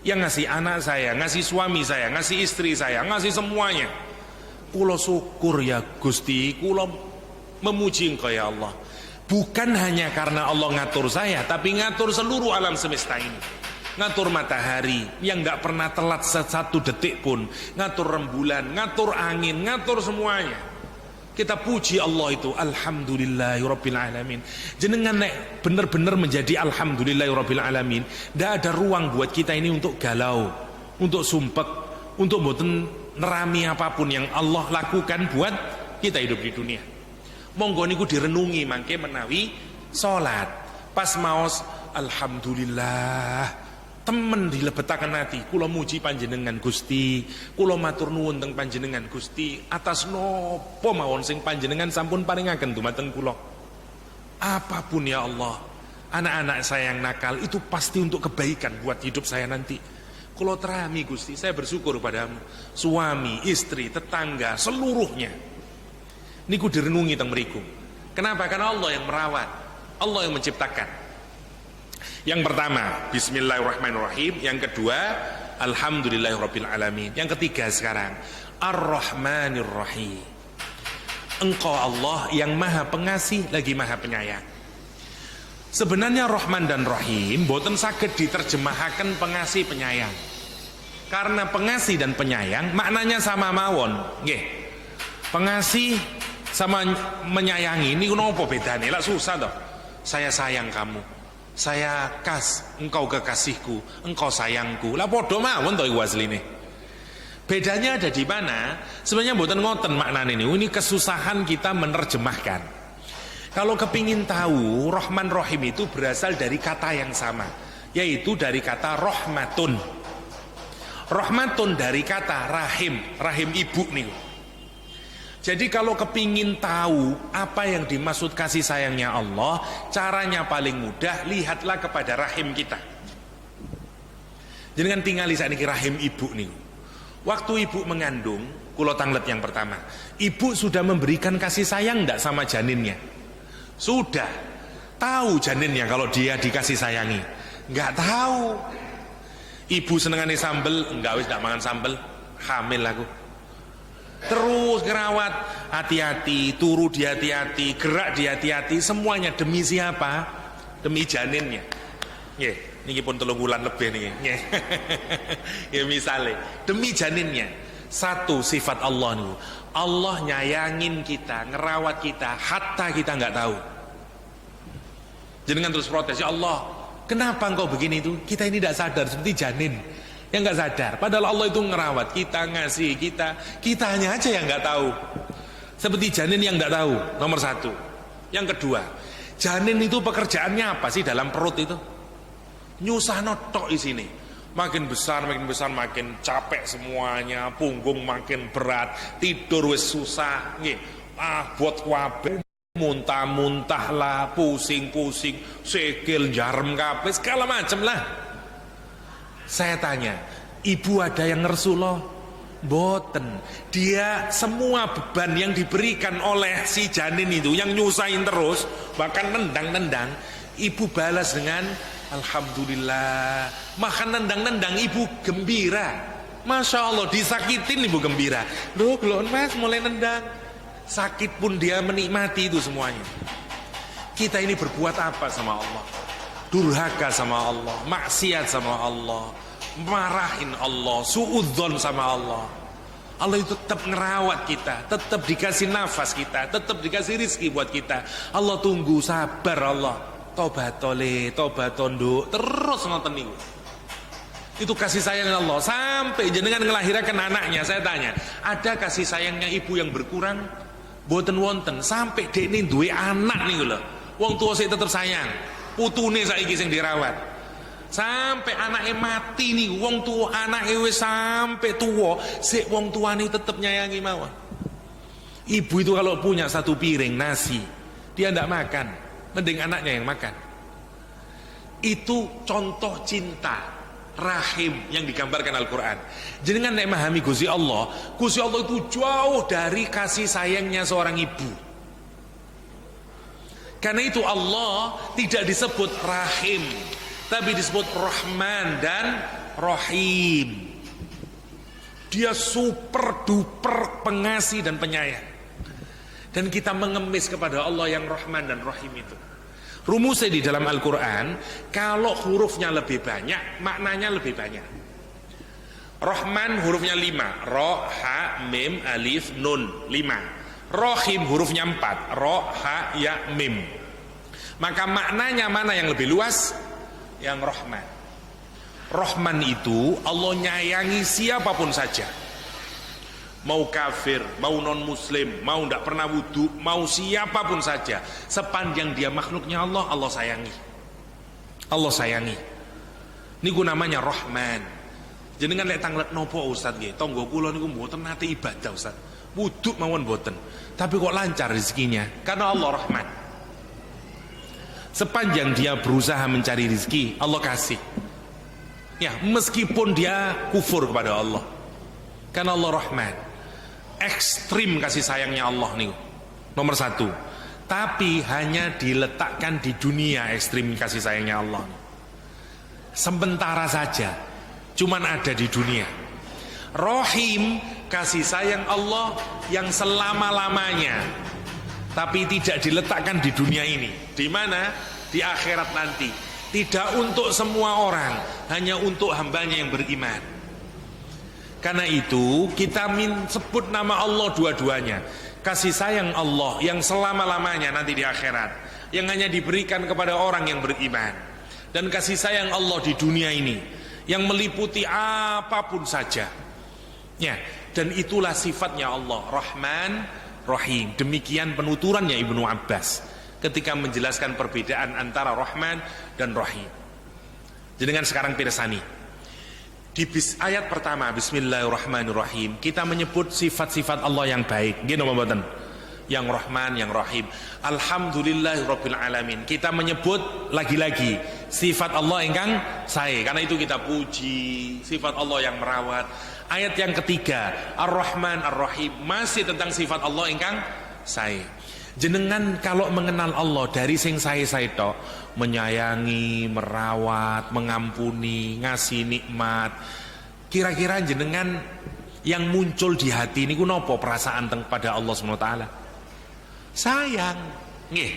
A: yang ngasih anak saya, ngasih suami saya, ngasih istri saya, ngasih semuanya. Kulo syukur ya Gusti, kulo memuji Engkau ya Allah. Bukan hanya karena Allah ngatur saya, tapi ngatur seluruh alam semesta ini. Ngatur matahari yang gak pernah telat satu detik pun, ngatur rembulan, ngatur angin, ngatur semuanya. Kita puji Allah itu, alhamdulillahirabbil alamin. Jenengan nek bener-bener menjadi alhamdulillahirabbil alamin, ndak ada ruang buat kita ini untuk galau, untuk sumpek, untuk mboten nerami apapun yang Allah lakukan buat kita hidup di dunia. Monggo niku direnungi mangke menawi salat. Pas maos alhamdulillah, temen dilebetaken ati, kula muji panjenengan Gusti, kula matur nuwun teng panjenengan Gusti atas nopo mawon sing panjenengan sampun paringaken dumateng kula. Apapun ya Allah, anak-anak saya yang nakal itu pasti untuk kebaikan buat hidup saya nanti. Kula terami Gusti, saya bersyukur padamu. Suami, istri, tetangga, seluruhnya niku direnungi teng mriku. Kenapa? Karena Allah yang merawat, Allah yang menciptakan. Yang pertama, bismillahirrahmanirrahim. Yang kedua, alhamdulillahirabbil alamin. Yang ketiga sekarang, ar-rahmanirrahim. Engkau Allah yang maha pengasih lagi maha penyayang. Sebenarnya Rahman dan Rahim boten saged diterjemahkan pengasih penyayang. Karena pengasih dan penyayang maknanya sama mawon. Nggih. Pengasih sama menyayangi ini napa bedane? Lah susah toh. Saya sayang kamu. Saya engkau kekasihku, engkau sayangku. Lah padha mawon to iku asline. Bedanya ada di mana? Sebenarnya mboten ngoten maknane niku. Ini kesusahan kita menerjemahkan. Kalau kepingin tahu, Rahman Rahim itu berasal dari kata yang sama, yaitu dari kata rahmatun. Rahmatun dari kata rahim, rahim ibu niku. Jadi kalau kepingin tahu apa yang dimaksud kasih sayangnya Allah, caranya paling mudah, lihatlah kepada rahim kita. Jadi kan tinggali saat ini rahim ibu nih. Waktu ibu mengandung, kulo tanglet yang pertama, ibu sudah memberikan kasih sayang enggak sama janinnya? Sudah. Tahu janinnya kalau dia dikasih sayangi? Enggak tahu. Ibu senengane sambel, enggak wis enggak mangan sambel, hamil aku. Terus ngerawat, hati-hati, turu di hati-hati, gerak di hati-hati, semuanya demi siapa? Demi janinnya. Nggih, niki pun 3 bulan lebih niki. Nggih. Ya misale, demi janinnya. Satu sifat Allah niku. Allah nyayangin kita, ngerawat kita hatta kita nggak tahu. Jenengan terus protes, ya Allah, kenapa engkau begini itu? Kita ini tidak sadar, seperti janin yang nggak sadar. Padahal Allah itu ngerawat kita, ngasih kita hanya aja yang nggak tahu. Seperti janin yang nggak tahu, nomor satu. Yang kedua, janin itu pekerjaannya apa sih dalam perut itu? Nyusah notok di sini. Makin besar, makin capek semuanya, punggung makin berat, tidur wis susah, buat wabe. Muntah-muntah lah, pusing-pusing, sikil, jarem kabeh, segala macam lah. Saya tanya, ibu ada yang ngersuloh? Boten. Dia semua beban yang diberikan oleh si janin itu, yang nyusahin terus, bahkan nendang-nendang, ibu balas dengan alhamdulillah. Makan nendang-nendang, ibu gembira. Masya Allah, disakitin ibu gembira. Loh, mas mulai nendang. Sakit pun dia menikmati itu semuanya. Kita ini berbuat apa sama Allah? Durhaka sama Allah, maksiat sama Allah, marahin Allah, suudzon sama Allah. Allah itu tetap ngerawat kita, tetap dikasih nafas kita, tetap dikasih rizki buat kita. Allah tunggu, sabar Allah. Tobat tole, tobat tonduk, terus ngoten niku. Itu kasih sayang Allah. Sampai jenengan ngelahirkan anaknya, saya tanya, ada kasih sayangnya ibu yang berkurang? Boten wonten. Sampai dekne duwe anak niku lho. Wong tua sik tetep sayang. Putune saiki sing dirawat. Sampai anaknya mati niku, wong tua anake wis sampai tua, sik wong tuane tetep nyayangi mawon. Ibu itu kalau punya satu piring nasi, dia ndak makan, mending anaknya yang makan. Itu contoh cinta rahim yang digambarkan Al-Quran. Jenengan nek memahami Gusti Allah itu jauh dari kasih sayangnya seorang ibu. Karena itu Allah tidak disebut rahim, tapi disebut Rahman dan Rahim. Dia super duper pengasih dan penyayang. Dan kita mengemis kepada Allah yang Rahman dan Rahim itu. Rumusnya di dalam Al-Quran, kalau hurufnya lebih banyak, maknanya lebih banyak. Rahman hurufnya 5, Ro, Ha, Mim, Alif, Nun, 5. Rahim hurufnya 4, Ro, Ha, Ya, Mim. Maka maknanya mana yang lebih luas? Yang Rahman. Rahman itu Allah nyayangi siapapun saja. Mau kafir, mau non muslim, mau tidak pernah wudhu, mau siapapun saja, sepanjang dia makhluknya Allah, Allah sayangi. Allah sayangi. Niku namanya Rahman. Jenengan lek tanglet nopo Ustaz nggih? Tangga kula niku mboten nate ibadah Ustaz. Wudhu mawon mboten. Tapi kok lancar rezekinya? Karena Allah Rahman. Sepanjang dia berusaha mencari rezeki, Allah kasih. Ya, meskipun dia kufur kepada Allah. Karena Allah Rahman. Ekstrim kasih sayangnya Allah nih, nomor 1. Tapi hanya diletakkan di dunia ekstrim kasih sayangnya Allah. Sementara saja, cuman ada di dunia. Rahim, kasih sayang Allah yang selama-lamanya, tapi tidak diletakkan di dunia ini. Di mana? Di akhirat nanti. Tidak untuk semua orang, hanya untuk hambanya yang beriman. Karena itu kita sebut nama Allah dua-duanya. Kasih sayang Allah yang selama-lamanya nanti di akhirat, yang hanya diberikan kepada orang yang beriman. Dan kasih sayang Allah di dunia ini, yang meliputi apapun saja. Ya, dan itulah sifatnya Allah, Rahman, Rahim. Demikian penuturannya Ibnu Abbas ketika menjelaskan perbedaan antara Rahman dan Rahim. Jenengan sekarang pirsani. Di ayat pertama, Bismillahirrahmanirrahim, kita menyebut sifat-sifat Allah yang baik. Gini mboten? Yang Rahman, yang Rahim. Alhamdulillahirabbil alamin. Kita menyebut lagi-lagi sifat Allah ingkang sae. Karena itu kita puji sifat Allah yang merawat. Ayat yang ketiga, Ar-Rahman Ar-Rahim, masih tentang sifat Allah ingkang sae. Jenengan kalau mengenal Allah dari sing sae-sae tok, menyayangi, merawat, mengampuni, ngasih nikmat, kira-kira jenengan yang muncul di hati ini nopo perasaan pada Allah SWT? Sayang, nggih.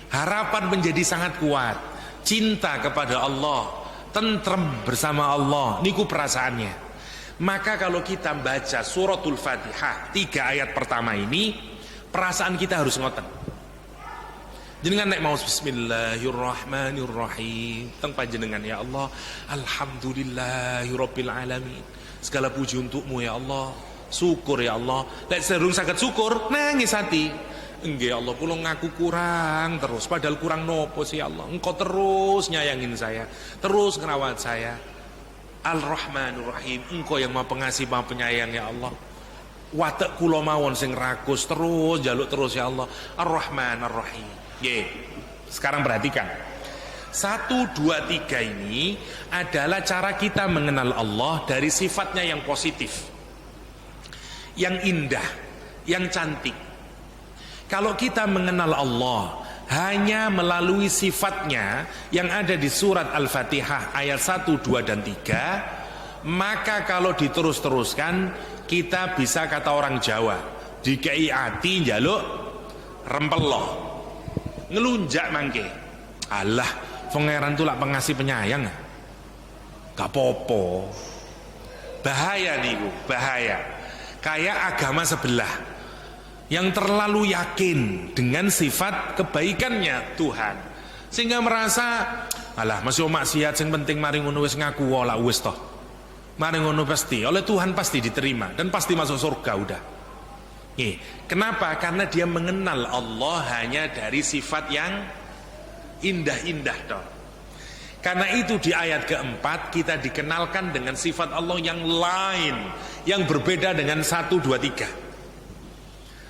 A: Harapan menjadi sangat kuat, cinta kepada Allah, tentrem bersama Allah, niku perasaannya. Maka kalau kita baca suratul Fatihah 3 ayat pertama ini, perasaan kita harus ngoten. Jenengan nek mau bismillahirrahmanirrahim teng panjenengan ya Allah, alhamdulillahirabbil alamin. Segala puji untukmu ya Allah. Syukur ya Allah. Lek serung saged syukur nangis hati. Enggak ya Allah, kula ngaku kurang terus, padahal kurang nopo sih ya Allah. Engkau terus nyayangin saya, terus ngerawat saya. Al-Rahmanur Rahim, Engkau yang Maha Pengasih, Maha Penyayang ya Allah. Watek kula mawon sing rakus terus jaluk terus ya Allah. Ar-Rahman Ar-Rahim. Sekarang perhatikan. 1, 2, 3 ini adalah cara kita mengenal Allah dari sifatnya yang positif, yang indah, yang cantik. Kalau kita mengenal Allah hanya melalui sifatnya yang ada di surat Al-Fatihah ayat 1, 2, dan 3, maka kalau diterus-teruskan kita bisa kata orang Jawa, dikai ati njaluk rempeloh, ngelunjak mangke. Allah, pangeran itu lak pengasih penyayang. Gak popo. Bahaya niku, bahaya. Kayak agama sebelah yang terlalu yakin dengan sifat kebaikannya Tuhan, sehingga merasa alah masih maksiat sing penting mari ngono wis ngaku wae wis toh. Mari ngono pasti oleh Tuhan pasti diterima dan pasti masuk surga udah. Kenapa? Karena dia mengenal Allah hanya dari sifat yang indah-indah toh. Karena itu di ayat keempat kita dikenalkan dengan sifat Allah yang lain, yang berbeda dengan 1, 2, 3.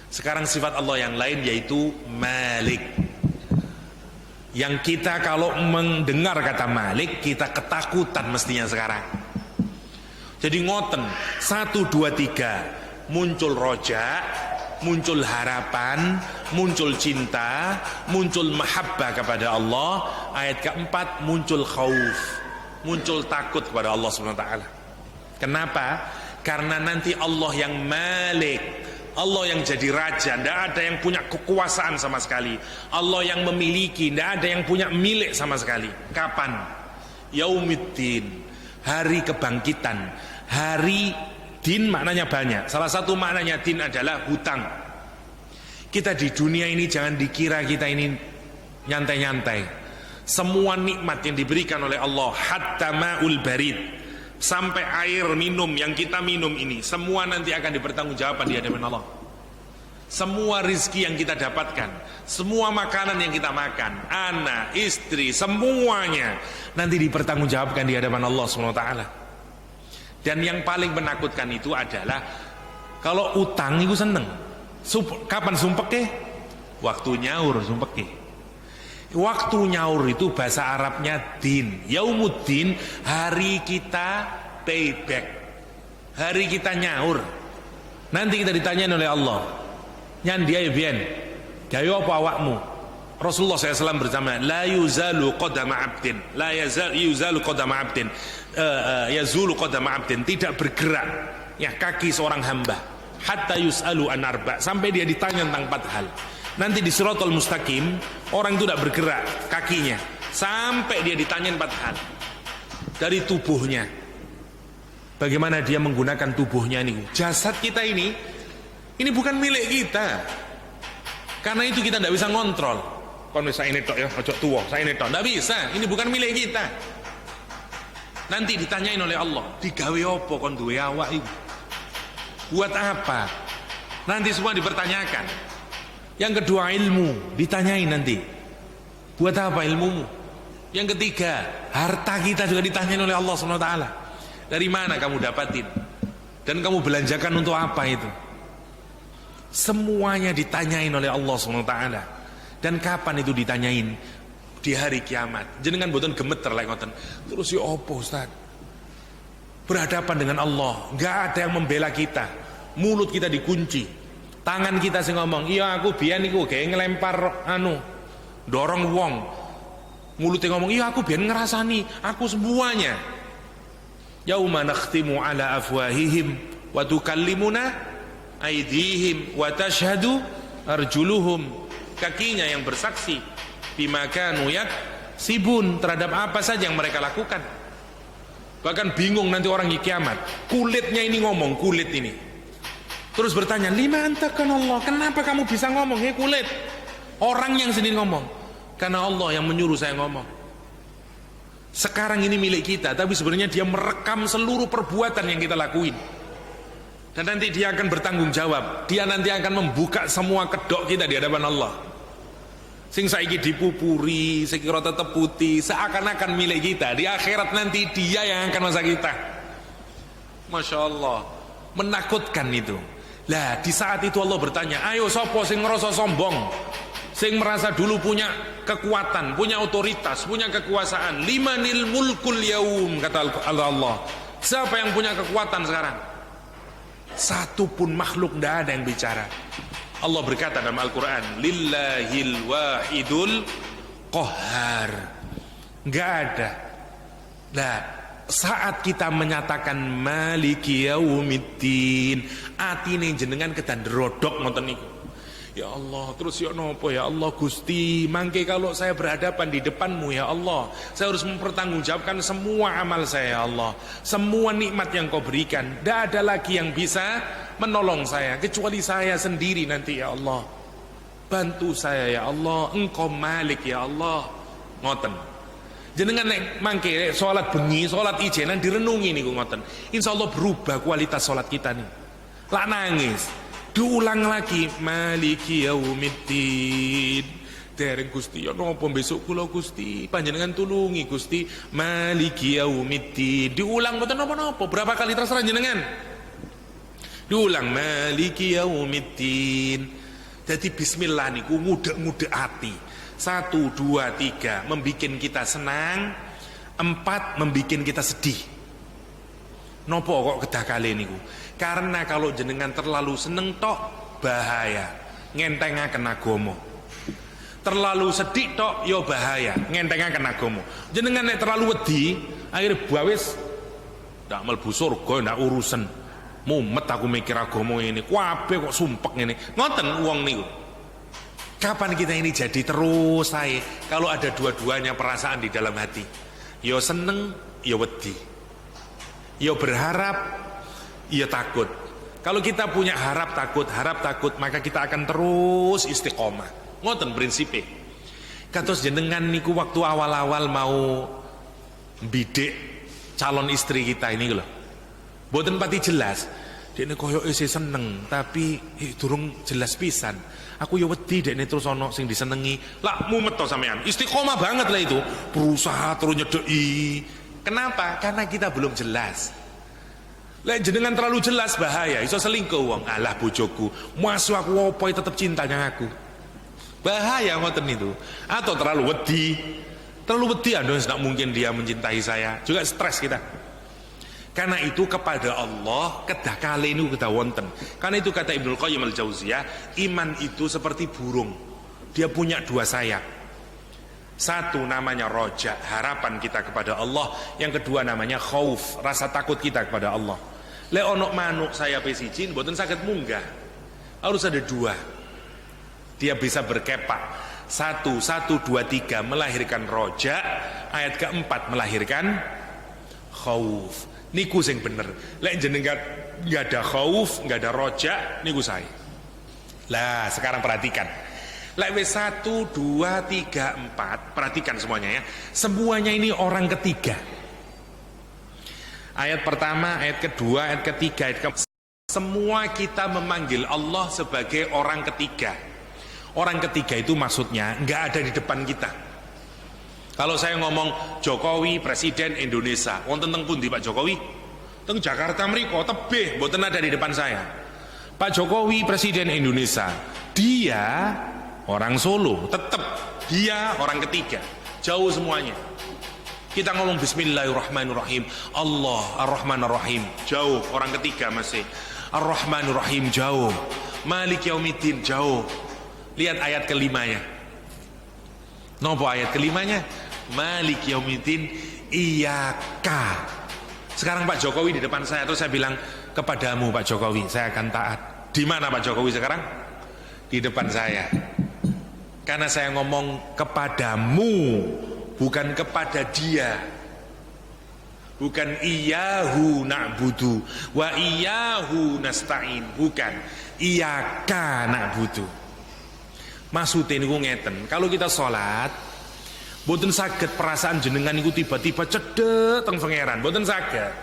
A: Sekarang sifat Allah yang lain yaitu Malik. Yang kita kalau mendengar kata Malik kita ketakutan mestinya sekarang. Jadi ngoten 1, 2, 3 muncul roja, muncul harapan, muncul cinta, muncul mahabbah kepada Allah. Ayat keempat muncul khauf, muncul takut kepada Allah SWT. Kenapa? Karena nanti Allah yang Malik, Allah yang jadi raja, tidak ada yang punya kekuasaan sama sekali. Allah yang memiliki, tidak ada yang punya milik sama sekali. Kapan? Yaumiddin, hari kebangkitan. Hari din maknanya banyak. Salah satu maknanya din adalah hutang. Kita di dunia ini jangan dikira kita ini nyantai-nyantai. Semua nikmat yang diberikan oleh Allah, hatta ma'ul barid, sampai air minum yang kita minum ini, semua nanti akan dipertanggungjawabkan di hadapan Allah. Semua rizki yang kita dapatkan, semua makanan yang kita makan, anak, istri, semuanya nanti dipertanggungjawabkan di hadapan Allah SWT. Dan yang paling menakutkan itu adalah kalau utang itu seneng. Kapan sumpeke? Waktu nyaur sumpeke. Waktu nyaur itu bahasa Arabnya din. Yaumuddin, hari kita payback, hari kita nyaur. Nanti kita ditanyain oleh Allah, nyandi ayo biyen gawe apa awakmu? Rasulullah SAW bersama, la yuzalu qadama abdin, la yuzalu qadama abdin, yazulu qadama abdin, tidak bergerak ya kaki seorang hamba hatta yus'alu an arba, sampai dia ditanya tentang 4 hal. Nanti di Shiratal Mustaqim orang itu tidak bergerak kakinya sampai dia ditanya 4 hal. Dari tubuhnya, bagaimana dia menggunakan tubuhnya ini, jasad kita ini bukan milik kita. Karena itu kita tidak bisa ngontrol. Kon saya ini tok ya, ojo tuwa, saya ini tok, tidak bisa. Ini bukan milik kita. Nanti ditanyain oleh Allah, digawe apa kon duwe awak itu? Buat apa? Nanti semua dipertanyakan. Yang kedua ilmu, ditanyain nanti. Buat apa ilmumu? Yang ketiga, harta kita juga ditanyain oleh Allah SWT. Dari mana kamu dapatin? Dan kamu belanjakan untuk apa itu? Semuanya ditanyain oleh Allah SWT. Dan kapan itu ditanyain? Di hari kiamat. Jenengan boten gemeter lek ngoten. Terus ya apa Ustaz? Berhadapan dengan Allah, enggak ada yang membela kita. Mulut kita dikunci. Tangan kita sing ngomong, "Iya aku biyen iku gawe ngelempar dorong wong." Mulutnya ngomong, "Iya aku biyen ngerasani, aku semuanya." Yauma nakhtimu ala afwahihim wa tukallimuna aydihim wa tashhadu arjuluhum. Kakinya yang bersaksi bima kanu yaksibun, terhadap apa saja yang mereka lakukan. Bahkan bingung nanti orang di kiamat, kulitnya ini ngomong, kulit ini terus bertanya, lima antakan Allah, kenapa kamu bisa ngomong? Kulit orang yang sendiri ngomong, Karena Allah yang menyuruh saya ngomong. Sekarang ini milik kita, tapi sebenarnya dia merekam seluruh perbuatan yang kita lakuin. Dan nanti dia akan bertanggung jawab. Dia nanti akan membuka semua kedok kita di hadapan Allah. Sing saiki dipupuri, sekira tetep putih, seakan-akan milik kita. Di akhirat nanti dia yang akan masak kita. Masya Allah, menakutkan itu. Lah di saat itu Allah bertanya, ayo sopo sing ngerasa sombong, sing merasa dulu punya kekuatan, punya otoritas, punya kekuasaan. Limanil mulkul yaum, kata Allah. Siapa yang punya kekuatan sekarang? Satu pun makhluk tidak ada yang bicara. Allah berkata dalam Al-Quran, Lillahil wahidul qahar. Nggak ada. Nah, saat kita menyatakan maliki yaumiddin, atine jenengan kedan rodok ngoten niku. Ya Allah, terus ya nopo ya Allah Gusti, mangke kalau saya berhadapan di depanmu ya Allah, saya harus mempertanggungjawabkan semua amal saya ya Allah, semua nikmat yang kau berikan. Tidak ada lagi yang bisa menolong saya kecuali saya sendiri nanti ya Allah. Bantu saya ya Allah, engkau Malik ya Allah. Ngoten. Jenengan nek mangke salat bengi, salat ijenan direnungi niku ngoten. Insyaallah berubah kualitas salat kita nih. Lah nangis. Diulang lagi, maliki yaumiddin. Dereng Gusti ya napa besok kula Gusti, panjenengan tulungi Gusti, maliki yaumiddin. Diulang mboten napa-napa, berapa kali terserah jenengan. Diulang maliki yaumiddin. Jadi bismillah niku ngudek-ngudek hati. 1, 2, 3 membikin kita senang, 4 membikin kita sedih. Nopo kok kedah kali niku? Karena kalau jenengan terlalu seneng tok bahaya, ngentengaken agama. Terlalu sedih tok yo bahaya, ngentengaken agama. Jenengan nek terlalu wedi, akhirnya bawis ndak mlebu surga, ndak urusan. Mumet aku mikir agama ini, kabeh kok sumpek ngene. Ngoten wong niku. Kapan kita ini jadi terus saya kalau ada dua-duanya perasaan di dalam hati? Yo seneng, yo wedi. Yo berharap, iya takut. Kalau kita punya harap takut, maka kita akan terus istiqomah. Ngoten prinsipnya. Kados jenengan niku waktu awal-awal mau bidik calon istri kita ini loh. Mboten pati jelas. Dekne koyo isih seneng, tapi durung jelas pisan. Aku ya wedi dekne terus ana sing disenengi. Lah mumet to sampean. Istiqomah banget lah itu. Berusaha terus nyedeki. Kenapa? Karena kita belum jelas. Lek jenengan terlalu jelas bahaya, iso selingkuh wong. Alah bojoku, muasu aku opo tetep cintanya aku. Bahaya ngoten itu. Atau terlalu wedi. Terlalu wedi anda tidak mungkin dia mencintai saya. Juga stres kita. Karena itu kepada Allah kedah kali ini kedah wonten. Karena itu kata Ibnu Qayyim al-Jauziyah, iman itu seperti burung. Dia punya 2 sayap. Satu namanya roja, harapan kita kepada Allah. Yang kedua namanya khauf, rasa takut kita kepada Allah. Le ono manuk saya pesijin, boten saged munggah. Harus ada 2. Dia bisa berkepak. 1, 2, 3 melahirkan roja. Ayat keempat melahirkan khauf. Niku sing bener. Lek jenengan nggak ada khauf, nggak ada roja, niku saya. Lah sekarang perhatikan. Lek wis 1, 2, 3, 4, perhatikan semuanya ya. Semuanya ini orang ketiga. Ayat pertama, ayat kedua, ayat ketiga, ayat keempat. Semua kita memanggil Allah sebagai orang ketiga. Orang ketiga itu maksudnya nggak ada di depan kita. Kalau saya ngomong Jokowi Presiden Indonesia, wonten teng pundi Pak Jokowi? Teng Jakarta mriko tebih, mboten ada di depan saya. Pak Jokowi Presiden Indonesia, dia orang Solo, tetap dia orang ketiga, jauh semuanya. Kita ngomong Bismillahirrahmanirrahim, Allah Ar-Rahman Ar-Rahim, jauh, orang ketiga masih. Ar-Rahman Ar-Rahim jauh, Malik Yaumiddin jauh. Lihat ayat kelimanya. Nopo ayat kelimanya? Malik Yaumiddin Iyaka. Sekarang Pak Jokowi di depan saya, terus saya bilang kepadamu Pak Jokowi saya akan taat. Di mana Pak Jokowi sekarang? Di depan saya. Karena saya ngomong kepadamu, bukan kepada dia. Bukan iyahu na'budu wa iyahu nasta'in, bukan iyaka na'budu. Maksudnya ini ngeten, kalau kita sholat Boten saged perasaan jenengan niku tiba-tiba cedek teng pangeran, boten saged.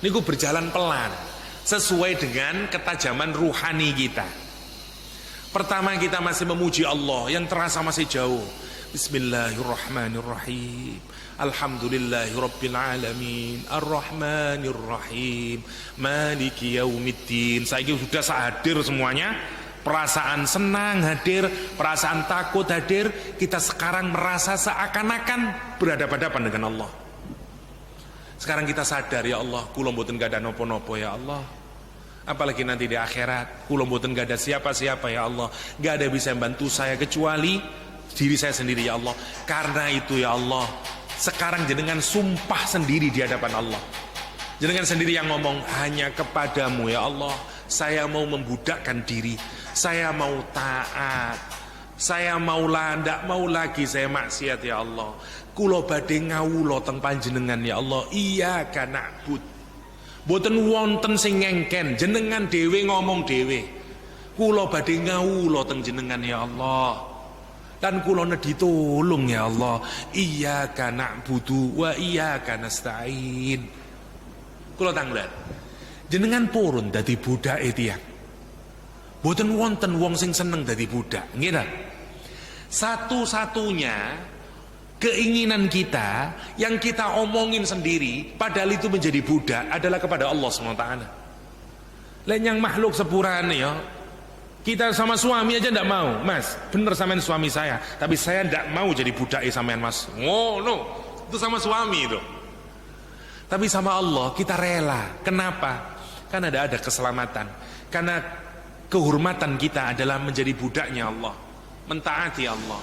A: Niku berjalan pelan sesuai dengan ketajaman ruhani kita. Pertama kita masih memuji Allah yang terasa masih jauh. Bismillahirrahmanirrahim. Alhamdulillahirabbil alamin. Arrahmanirrahim. Maliki yaumiddin. Saiki sudah hadir semuanya. Perasaan senang hadir, perasaan takut hadir. Kita sekarang merasa seakan-akan berhadapan-hadapan dengan Allah. Sekarang kita sadar, ya Allah, kula mboten gada nopo-nopo ya Allah. Apalagi nanti di akhirat, kula mboten gada siapa-siapa ya Allah. Gak ada bisa membantu saya kecuali diri saya sendiri ya Allah. Karena itu ya Allah, sekarang jenengan sumpah sendiri di hadapan Allah. Jenengan sendiri yang ngomong, hanya kepadamu ya Allah saya mau membudakkan diri, saya mau taat, saya mau ndak mau lagi saya maksiat ya Allah. Kula badhe ngawula teng panjenengan ya Allah. Iyyaka na'bud. Boten wonten sing ngengken, jenengan dhewe ngomong dhewe. Kula badhe ngawula teng jenengan ya Allah. Dan kula nedhi tulung ya Allah. Iyyaka na'budu wa iyyaka nasta'in. Kula tanglet. Jenengan purun dadi budake tiyang. Boten wonten wong sing seneng dadi budak, nggih ta? Satu-satunya keinginan kita yang kita omongin sendiri padahal itu menjadi budak adalah kepada Allah SWT. Lain yang makhluk sepurane ya. Kita sama suami aja ndak mau, Mas. Bener sampean suami saya, tapi saya ndak mau jadi budak sampean, Mas. Oh no, itu sama suami itu. Tapi sama Allah kita rela. Kenapa? Karena ada keselamatan. Karena kehormatan kita adalah menjadi budaknya Allah, mentaati Allah.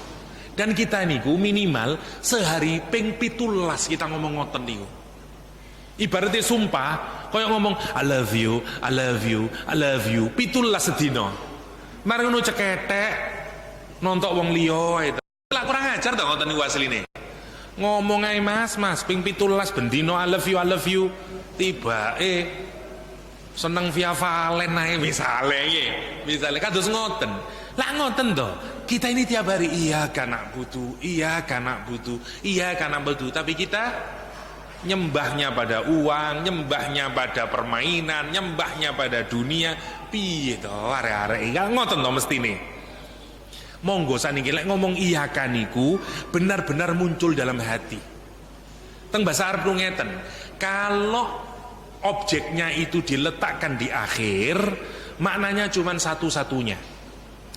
A: Dan kita niku minimal sehari ping 17 kita ngomong ngoten niku. Ibaratnya sumpah, koyo ngomong I love you, I love you, I love you 17 sedina. Mari ngono ceketek nontok wong liya itu. Lah kurang ajar to ngoten niku asline. Ngomong ae Mas, ping 17 bendino I love you. Tibake seneng via Valen ae misale nggih. Misale kados ngoten. Lah ngoten to. Kita ini tiap hari iya kana butuh, tapi kita nyembahnya pada uang, nyembahnya pada permainan, nyembahnya pada dunia. Piye to arek-arek iki ngoten to mestine. Monggo saniki lek ngomong iya kaniku benar-benar muncul dalam hati. Teng bahasa Arab ngeten, kalau objeknya itu diletakkan di akhir, maknanya cuma satu-satunya.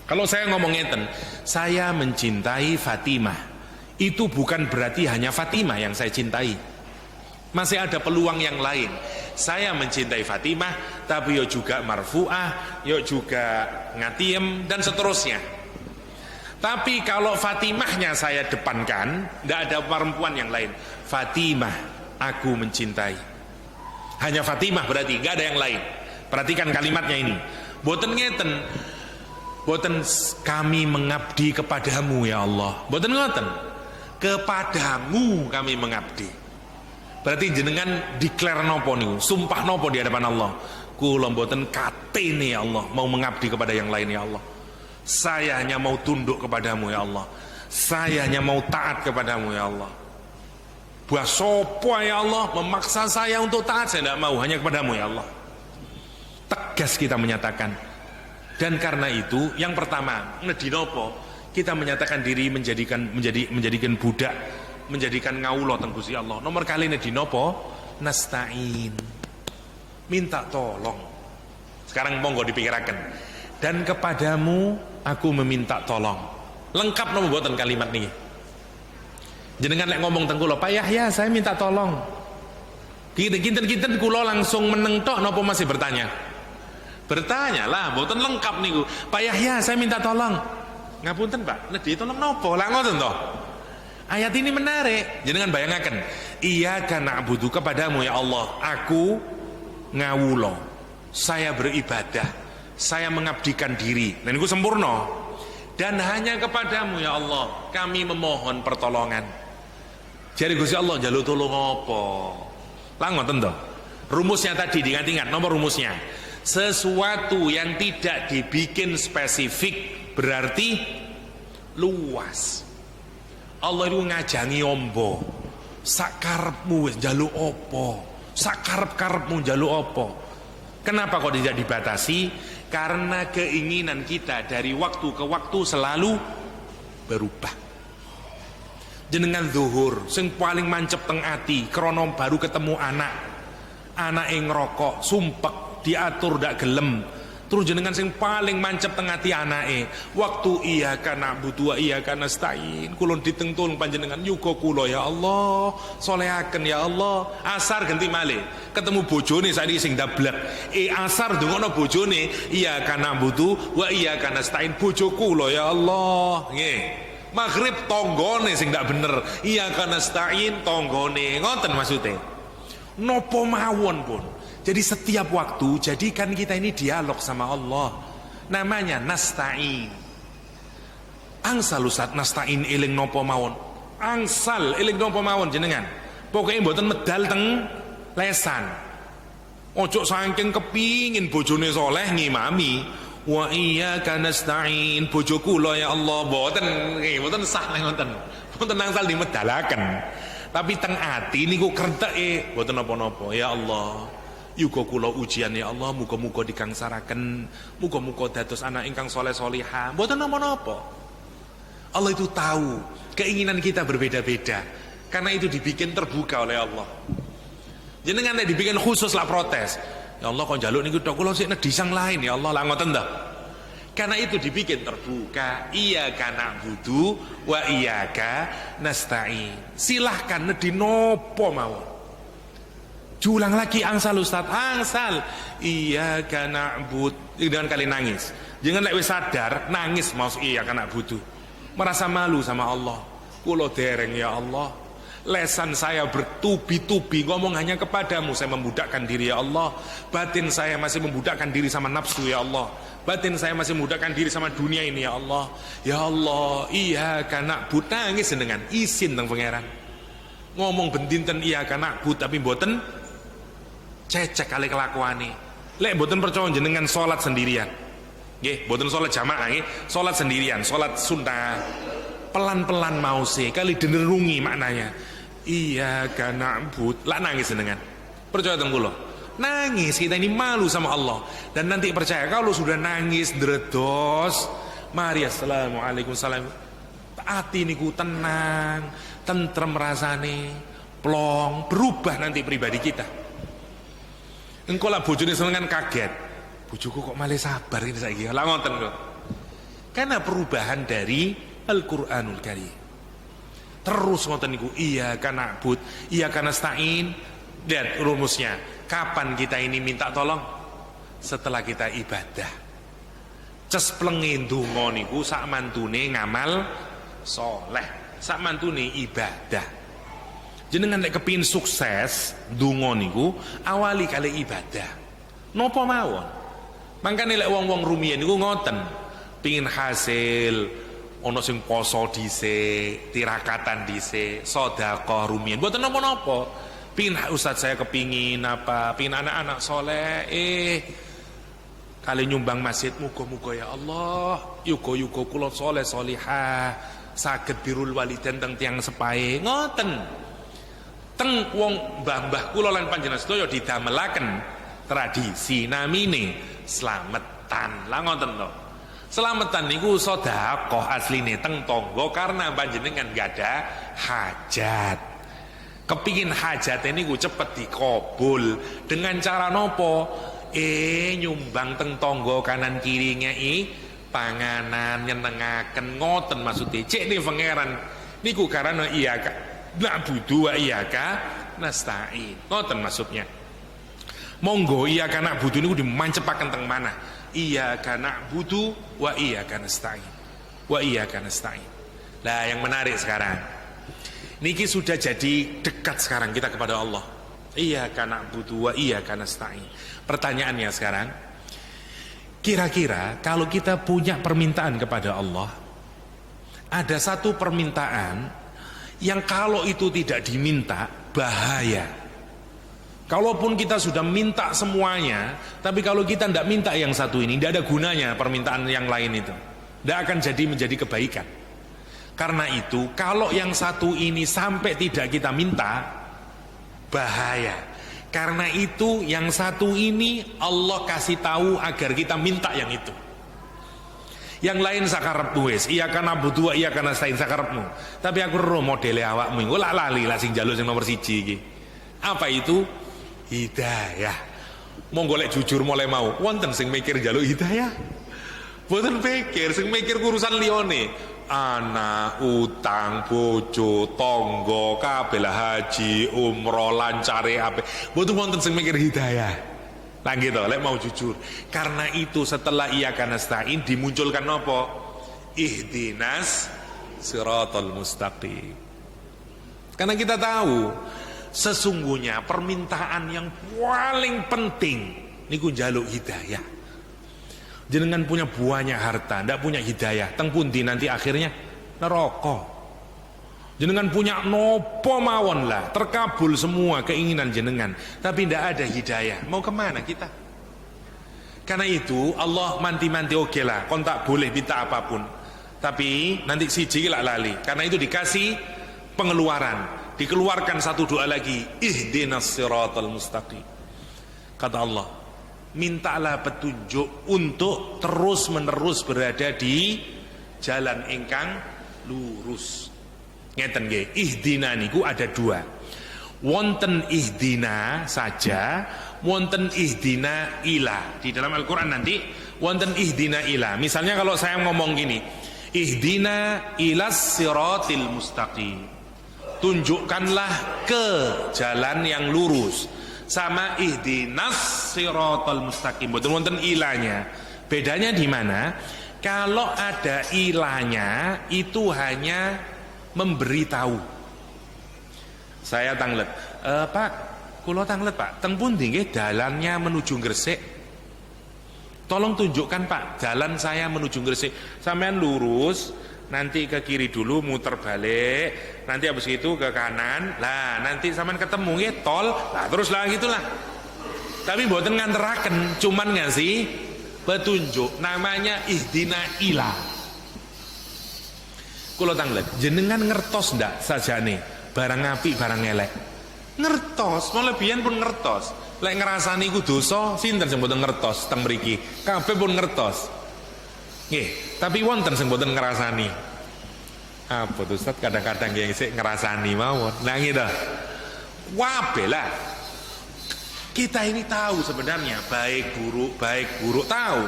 A: Kalau saya ngomong ngeten, saya mencintai Fatimah, itu bukan berarti hanya Fatimah yang saya cintai. Masih ada peluang yang lain. Saya mencintai Fatimah, tapi yo juga marfu'ah, yo juga ngatiem dan seterusnya. Tapi kalau Fatimahnya saya depankan, tidak ada perempuan yang lain. Fatimah, aku mencintai. Hanya Fatimah berarti, nggak ada yang lain. Perhatikan kalimatnya ini. Boten ngeten, boten kami mengabdi kepadamu ya Allah. Boten ngoten, kepadamu kami mengabdi. Berarti jenengan declare nopo niku, sumpah nopo di hadapan Allah. Kula mboten katene ya Allah mau mengabdi kepada yang lain ya Allah. Saya hanya mau tunduk kepadamu ya Allah. Saya hanya mau taat kepadamu ya Allah. Buah sopo ya Allah memaksa saya untuk taat, saya tidak mau, hanya kepadamu ya Allah. Tegas kita menyatakan. Dan karena itu yang pertama ngedi nopo, kita menyatakan diri menjadikan budak, menjadikan ngawula teng Gusti Allah. Nomor kali ini dinopo nasta'in, minta tolong. Sekarang monggo dipikirakan. Dan kepadamu aku meminta tolong. Lengkap nomor buatan kalimat nih. Jenengan lek ngomong teng kula, Pak Yahya saya minta tolong. Kinten-kinten kula langsung meneng tok napa masih bertanya? Bertanya lah, buatan lengkap niku. Pak Yahya saya minta tolong. Ngapunten Pak, nedhi tolong napa? Lah ngoten to. Ayat ini menarik. Jenengan bayangkan, iyyaka na'budu, kepadamu ya Allah aku ngawula, saya beribadah, saya mengabdikan diri, dan itu sempurna. Dan hanya kepadamu ya Allah kami memohon pertolongan. Jadi Gusti Allah njaluk tulung apa? Lah ngoten to. Rumusnya tadi diingat-ingat, nomor rumusnya. Sesuatu yang tidak dibikin spesifik berarti luas. Allah itu ngajangi ombo. Sak karepmu wis njaluk apa? Sak karep-karepmu njaluk apa? Kenapa kok tidak dibatasi? Karena keinginan kita dari waktu ke waktu selalu berubah. Jenengan zuhur sing paling mancep teng ati krana baru ketemu anak yang ngerokok sumpek diatur dak gelem, terus jenengan sing paling mancep teng ati anake waktu iya kana butuh iya kana stain kulon ditengtul panjenengan yuga kula ya Allah solehaken ya Allah. Asar ganti malih ketemu bojone saiki sing dablek asar ndongono bojone iya kana butuh wa iya kana stain bojo kula ya Allah nggih. Maghrib tonggone sing ndak bener iya kana stain tonggone ngoten maksudnya nopo mawon pun. Jadi setiap waktu jadikan kita ini dialog sama Allah. Namanya nasta'in. Angsal Ustaz nasta'in eling nopo mawon. Angsal eling nopo mawon jenengan. Pokoknya mboten medal teng lesan. Ojo saking kepingin bojone soleh ngimami wa iyyaka nasta'in bojo kula ya Allah mboten sah ngoten. Mboten angsal dimedalaken. Tapi teng ati niku krentek mboten napa-napa ya Allah. Yuga kula ujian ya Allah muga-muga dikangsaraken, muga-muga dados anak ingkang saleh salihah. Mboten napa-napa. Allah itu tahu keinginan kita berbeda-beda. Karena itu dibikin terbuka oleh Allah. Jenengan nek dibikin khusus lah protes. Ya Allah kok njaluk niku tok kula sik nedisang lain ya Allah lah ngoten ta. Karena itu dibikin terbuka. Iyyaka na'budu wa iyyaka nasta'in. Silahkan nedi nopo mawon. Diulang lagi angsal Ustaz, angsal. Iyyaka na'bud dengan kali nangis. Jangan lek wis sadar nangis maus iyyaka na'budu. Merasa malu sama Allah. Kula dereng ya Allah. Lesan saya bertubi-tubi ngomong hanya kepadamu. Saya membudakkan diri ya Allah. Batin saya masih membudakkan diri sama nafsu ya Allah. Batin saya masih membudakkan diri sama dunia ini ya Allah. Ya Allah, iyyaka na'bud nangis dengan izin teng pangeran. Ngomong bendinten iyyaka na'bud tapi mboten cecek kali kelakuane. Lek mboten percaya jenengan salat sendirian. Nggih, mboten salat jamaah nggih, salat sendirian, salat sunnah. Pelan-pelan mause kali dinerungi maknanya. Iyyaka na'bud, lak nangis jenengan. Percaya teng kula. Nangis kita ini malu sama Allah. Dan nanti percaya kalau sudah nangis dredos, mari assalamualaikum salam. Ati niku tenang, tentrem rasane, plong, berubah nanti pribadi kita. Engko lah bojone senengan kaget. Bojoku kok malah sabar ini saiki. Lah ngoten kok. Karena perubahan dari Al-Qur'anul Karim. Terus ngoten niku iyyaka na'bud, iyyaka nasta'in. Lihat rumusnya. Kapan kita ini minta tolong? Setelah kita ibadah. Ces plenge ndonga niku sak mantune ngamal soleh. Sak mantune ibadah. Jenengan nek kepingin sukses ndonga niku awali kali ibadah. Napa mawon? Mangkane lek wong-wong rumiyin niku ngoten, pingin hasil ana sing poso dhisik, tirakatan dhisik, sedekah rumiyin. Mboten napa-napa. Pingin Ustaz saya kepingin apa? Pingin anak-anak soleh kali nyumbang masjid muga-muga ya Allah, yuga-yuga kula soleh salihah, saged birrul walidain teng tiyang sepahe. Ngoten. Teng wong mbah-mbah kula lan panjenengan sedaya didamelaken tradisi namine slametan. Lah ngoten to. Slametan niku sedekah asline teng tangga karena panjenengan enggak ada hajat. Kepingin hajate niku cepet dikabul dengan cara nopo? Nyumbang teng tangga kanan kiri ngeki panganan nyenengaken ngoten maksudnya. Cek nih pangeran niku karena iya na'budu wa iyyaka nasta'in. Ngoten maksudnya. Monggo iyyaka na'budu niku dimancepaken teng mana? Iyyaka na'budu wa iyyaka nasta'in. Wa iyyaka nasta'in. Lah yang menarik sekarang. Niki sudah jadi dekat sekarang kita kepada Allah. Iyyaka na'budu wa iyyaka nasta'in. Pertanyaannya sekarang, kira-kira kalau kita punya permintaan kepada Allah, ada satu permintaan yang kalau itu tidak diminta bahaya. Kalaupun kita sudah minta semuanya, tapi kalau kita tidak minta yang satu ini, tidak ada gunanya permintaan yang lain itu. Tidak akan menjadi kebaikan. Karena itu kalau yang satu ini sampai tidak kita minta, bahaya. Karena itu yang satu ini Allah kasih tahu agar kita minta yang itu. Yang lain sakarepmu wis, iya kana butuh, iya kana stain sakarepmu. Tapi aku ro modele awakmu iku lak lali lah sing njaluk sing nomor 1 iki. Apa itu? Hidayah. Monggo lek jujur mulai mau, wonten sing mikir njaluk hidayah. Mboten pikir, sing mikir urusan liyane. Anak, utang, bojo, tonggo, kabeh haji, umroh, lancare ape. Mboten wonten sing mikir hidayah. Lah gitu, lek mau jujur. Karena itu setelah iyyaka nasta'in dimunculkan apa? Ihdinas siratal mustaqim. Karena kita tahu sesungguhnya permintaan yang paling penting niku njaluk hidayah. Jenengan punya banyak harta, ndak punya hidayah, teng pundi nanti akhirnya neraka. Jenengan punya nopo mawon lah, terkabul semua keinginan jenengan, tapi ndak ada hidayah. Mau kemana kita? Karena itu Allah manti-manti oke lah, kon tak boleh minta apapun, tapi nanti siji lak lali. Karena itu dikasih pengeluaran, dikeluarkan satu doa lagi, ihdinas siratal mustaqim. Kata Allah, mintalah petunjuk untuk terus menerus berada di jalan ingkang lurus. Ngeten nggih, ihdina niku ada dua. Wonten ihdina saja, wonten ihdina ila. Di dalam Al-Qur'an nanti wonten ihdina ila. Misalnya kalau saya ngomong gini, ihdina ilas siratil mustaqim. Tunjukkanlah ke jalan yang lurus. Sama ihdinas siratal mustaqim, betul wonten ilanya. Bedanya di mana? Kalau ada ilanya itu hanya memberitahu. Saya tanglet, Pak, kula tanglet Pak, teng pundi nggih dalannya menuju Gresik? Tolong tunjukkan Pak, jalan saya menuju Gresik. Sampean lurus, nanti ke kiri dulu, muter balik, nanti habis itu ke kanan, lah nanti sampean ketemu ya tol, lah terus lah gitulah. Tapi mboten nganteraken, cuman ngasih petunjuk, namanya ihdina ila. Kula tanglet, jenengan ngertos ndak sajane barang apik barang elek? Ngertos, melebihan pun ngertos. Lek ngrasani ku dosa, sinten sing mboten ngertos teng mriki? Kabeh pun ngertos. Nggih, tapi wonten sing mboten ngrasani. Apa tuh Ustaz, kadang-kadang yang sik ngrasani mawon. Nah gitu. Wabe lah. Kita ini tahu sebenarnya baik buruk tahu.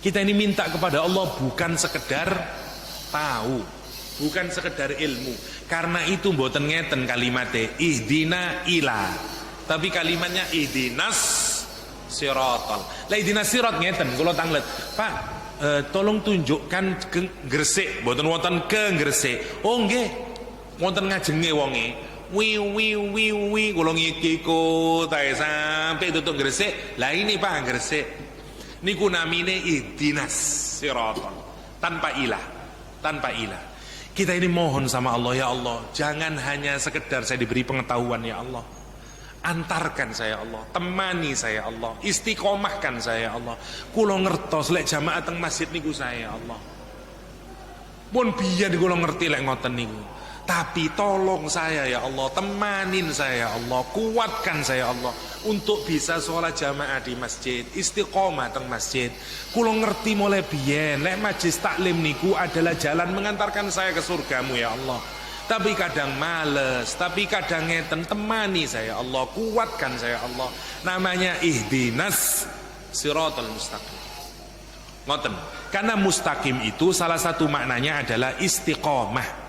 A: Kita ini minta kepada Allah bukan sekedar tahu, bukan sekedar ilmu. Karena itu mboten ngeten kalimatnya ihdina ila. Tapi kalimatnya ihdinas siratal. Lah ihdinas sirat ngeten kula tanglet. Pak, tolong tunjukkan ke Gresik, mboten wonten ke Gresik. Oh nggih, wonten ngajenge wonge. Wi kula ngiki tae sampai tutuk Gresik. Lah ini Pak Gresik. Niku namine ihdinas siratal. Tanpa ilah, tanpa ilah. Kita ini mohon sama Allah, ya Allah, jangan hanya sekedar saya diberi pengetahuan, ya Allah. Antarkan saya Allah, temani saya Allah, istiqomahkan saya Allah. Kula ngertos lek jamaah teng masjid niku saya Allah. Pun biyen kula ngerti lek ngoten niku. Tapi tolong saya ya Allah, temanin saya ya Allah, kuatkan saya Allah untuk bisa sholat jamaah di masjid, istiqomah teng masjid. Kula ngerti mulai biyen lek majelis taklim niku adalah jalan mengantarkan saya ke surgamu ya Allah. Tapi kadang males, tapi kadang ngeten, temani saya Allah, kuatkan saya Allah. Namanya ihdinas siratal mustaqim. Ngoten. Karena mustaqim itu salah satu maknanya adalah istiqomah.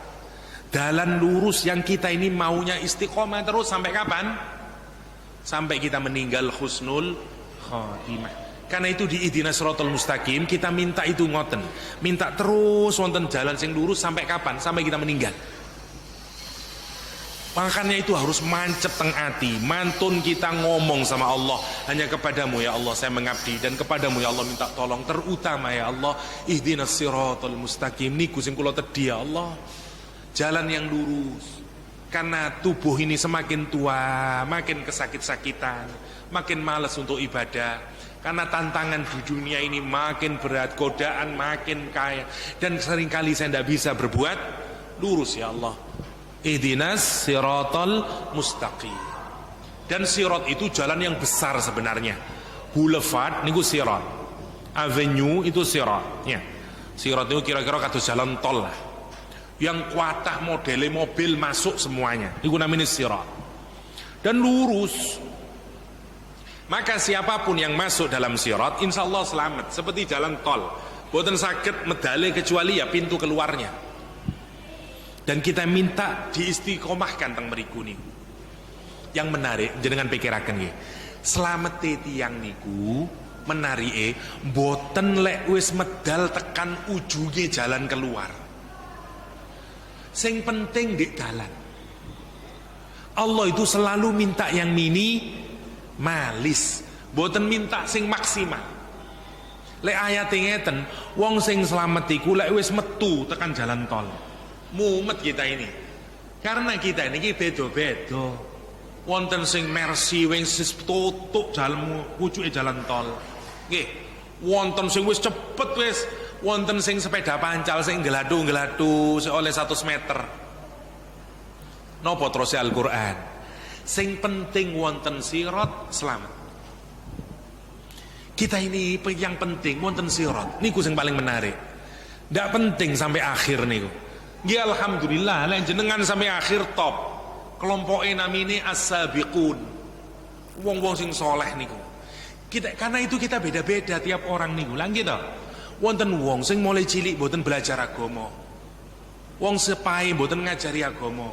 A: Jalan lurus yang kita ini maunya istiqomah terus sampai kapan? Sampai kita meninggal husnul khotimah. Karena itu di ihdinas siratal mustaqim kita minta itu ngoten. Minta terus wonten jalan sing lurus sampai kapan? Sampai kita meninggal. Makanya itu harus mancep teng ati, mantun kita ngomong sama Allah, hanya kepadamu ya Allah saya mengabdi, dan kepadamu ya Allah minta tolong, terutama ya Allah ihdinas siratal mustaqim niku sing kula tedhi ya Allah, jalan yang lurus. Karena tubuh ini semakin tua, makin kesakit-sakitan, makin malas untuk ibadah. Karena tantangan di dunia ini makin berat, godaan makin kaya, dan seringkali saya tidak bisa berbuat lurus. Ya Allah, ihdinas siratal mustaqim. Dan sirat itu jalan yang besar sebenarnya. Boulevard niku sirat, avenue itu sirat. Ya, sirat itu kira-kira kados jalan tol lah, yang kuatah modele mobil masuk semuanya. Niku namanya sirat. Dan lurus. Maka siapapun yang masuk dalam sirat, insya Allah selamat. Seperti jalan tol, boten sakit medale kecuali ya pintu keluarnya. Dan kita minta diistiqomahkan teng mriku niku. Yang menarik, jenengan pikiraken nggih. Selamat tiyang niku menarike boten lek wis medal tekan ujunge jalan keluar. Sing penting di dalan. Allah itu selalu minta yang malis, boten minta sing maksimal. Lek ayat ngeten, wong sing slamet iku lek wis metu tekan jalan tol, mumet kita ini. Karena kita ini beda-beda. Wonten sing mercy wis tutuk jalan pucuke jalan tol. Nggih, wonten sing wis cepet wis, wonten sing sepeda pancal sing geladu-geladu sing oleh 100 meter. Napa terus Al-Qur'an? Sing penting wonten sirat selamat. Kita ini yang penting wonten sirat niku sing paling menarik. Ndak penting sampai akhir niku. Nggih alhamdulillah lek jenengan sampai akhir top. Kelompoke namine as-sabiqun. Wong-wong sing soleh niku. Karena itu kita beda-beda tiap orang niku. Lah nggih to. Wonten wong sing mulai cilik mboten belajar agama. Wong sepahe mboten ngajari agama.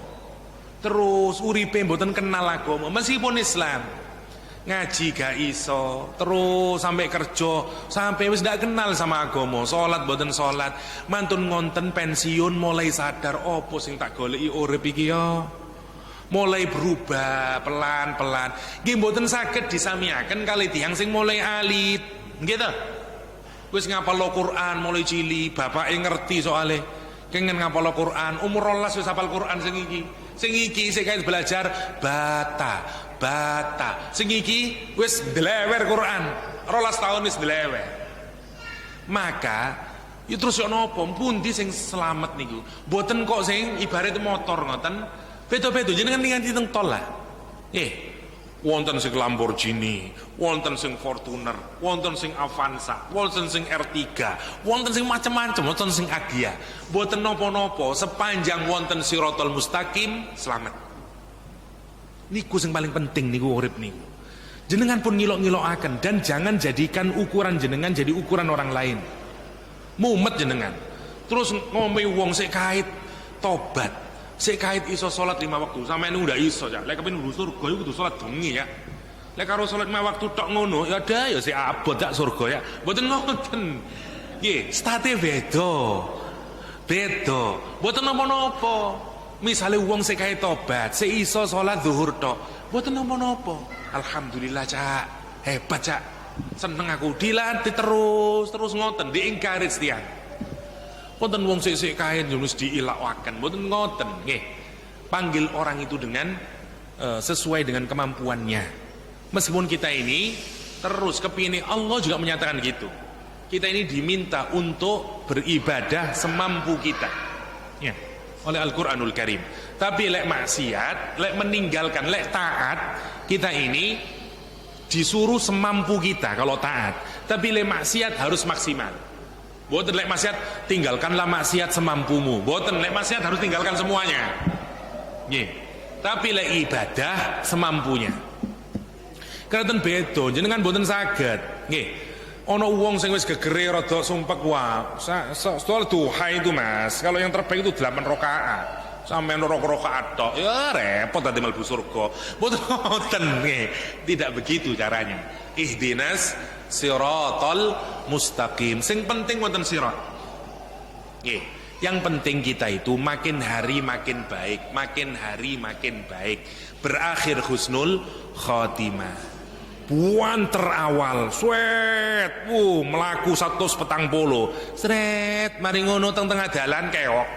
A: Terus uripe mboten kenal agama meskipun Islam, ngaji gak iso, terus sampai kerja sampai wis ndak kenal sama agama, salat mboten salat, mantun ngonten pensiun mulai sadar opo sing tak goleki urip iki ya, mulai berubah pelan-pelan. Nggih mboten saged disamiaken kali tiyang sing mulai alit nggih ta, wis ngapal Quran mulai cilik, bapake ngerti soale kengen ngapal Quran, umur 12 wis hafal Quran sing iki. Sing iki sing kait belajar bata. Sing iki wis delewer Quran. 12 tahun wis delewer. Maka ya terus yo napa pundi sing selamat niku? Mboten kok sing ibarat motor ngoten. Beda-beda jenengan nganti teng tol lah. Wonten sing Lamborghini, wonten sing Fortuner, wonten sing Avanza, wonten sing R3, wonten sing macam-macam, wonten sing Agya. Mboten napa-napa sepanjang wonten Siratal Mustaqim selamat. Niku sing paling penting niku urip niku. Jenengan pun ngilok-ngilokaken dan jangan jadikan ukuran jenengan jadi ukuran orang lain. Mumet jenengan. Terus ngombe wong sik kait tobat. Sik kait iso salat 5 waktu, sampeyan ndak iso ya. Lek kepengin mlebu surga iku kudu salat bengi ya. Lek karo salat 5 waktu tok ngono, ya ada ya sik abot tak surga ya. Mboten ngoten. Nggih, state beda. Beda. Mboten napa-napa. Misale wong sik kait tobat, sik iso salat zuhur tok. Mboten napa-napa. Alhamdulillah, Cak. Hebat, Cak. Seneng aku dilatih terus ngoten, di-encourage tiyang. Wonten wong sik-sik kain wis diilakaken, mboten ngoten nggih. Panggil orang itu dengan sesuai dengan kemampuannya. Meskipun kita ini terus kepingin, Allah juga menyatakan gitu. Kita ini diminta untuk beribadah semampu kita. Ya, oleh Al-Qur'anul Karim. Tapi lek maksiat, lek meninggalkan, lek taat, kita ini disuruh semampu kita kalau taat. Tapi lek maksiat harus maksimal. Boten lek maksiat tinggalkanlah maksiat semampumu. Boten lek maksiat harus tinggalkan semuanya. Nggih. Tapi lek ibadah semampunya. Karena beda, jenengan boten saged. Nggih. Ana wong sing wis gegere rada sumpek wae. Soal duha itu Mas, kalau yang terbaik itu 8 rakaat. Sampeyan rakaat tok, ya repot dadi mlebu surga. Boten ngoten nggih. Tidak begitu caranya. Ihdinas siratal mustaqim. Sing penting wonten sirat. Nggih, yang penting kita itu makin hari makin baik, makin hari makin baik. Berakhir husnul khotimah. Buanter awal, swet, melaku 140, sret, mari ngono tengah dalan keok.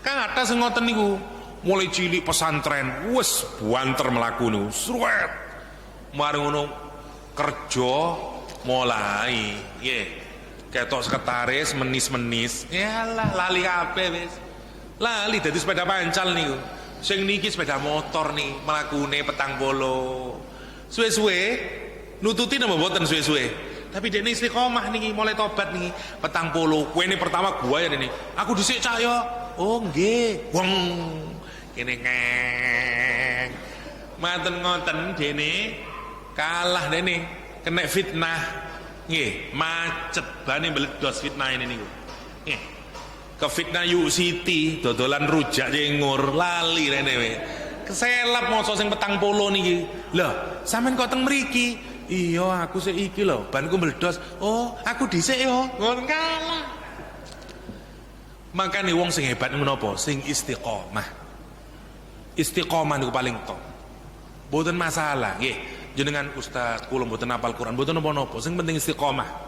A: Kata sing ngoten niku, mulai cilik pesantren, wes buanter melaku niku, swet. Mari ngono kerja mulai ketok sekretaris menis-menis yalah lali kabeh wis lali dadi sepeda pancal niku sing niki sepeda motor nih mlakune 40 suwe-suwe nututi napa mboten suwe-suwe tapi dene istiqomah niki mulai tobat niki 40 kowe ini pertama gua ya ini aku dhisik cak yo oh nggih wong kene ngeng maten ngoten dene kalah dene kena fitnah nggih macet bane meledos fitnah ini niku nggih ke fitnah Yu Siti dodolan rujak jengur lali rene we keselap moso sing 40 niki lho sampean kok teng mriki iya aku sik iki lho banku meledos oh aku dhisik yo ngono kalah makane wong sing hebat menapa sing istiqomah niku paling top mboten masalah nggih jenengan ustaz kula mboten hafal Quran mboten napa-napa sing penting istiqomah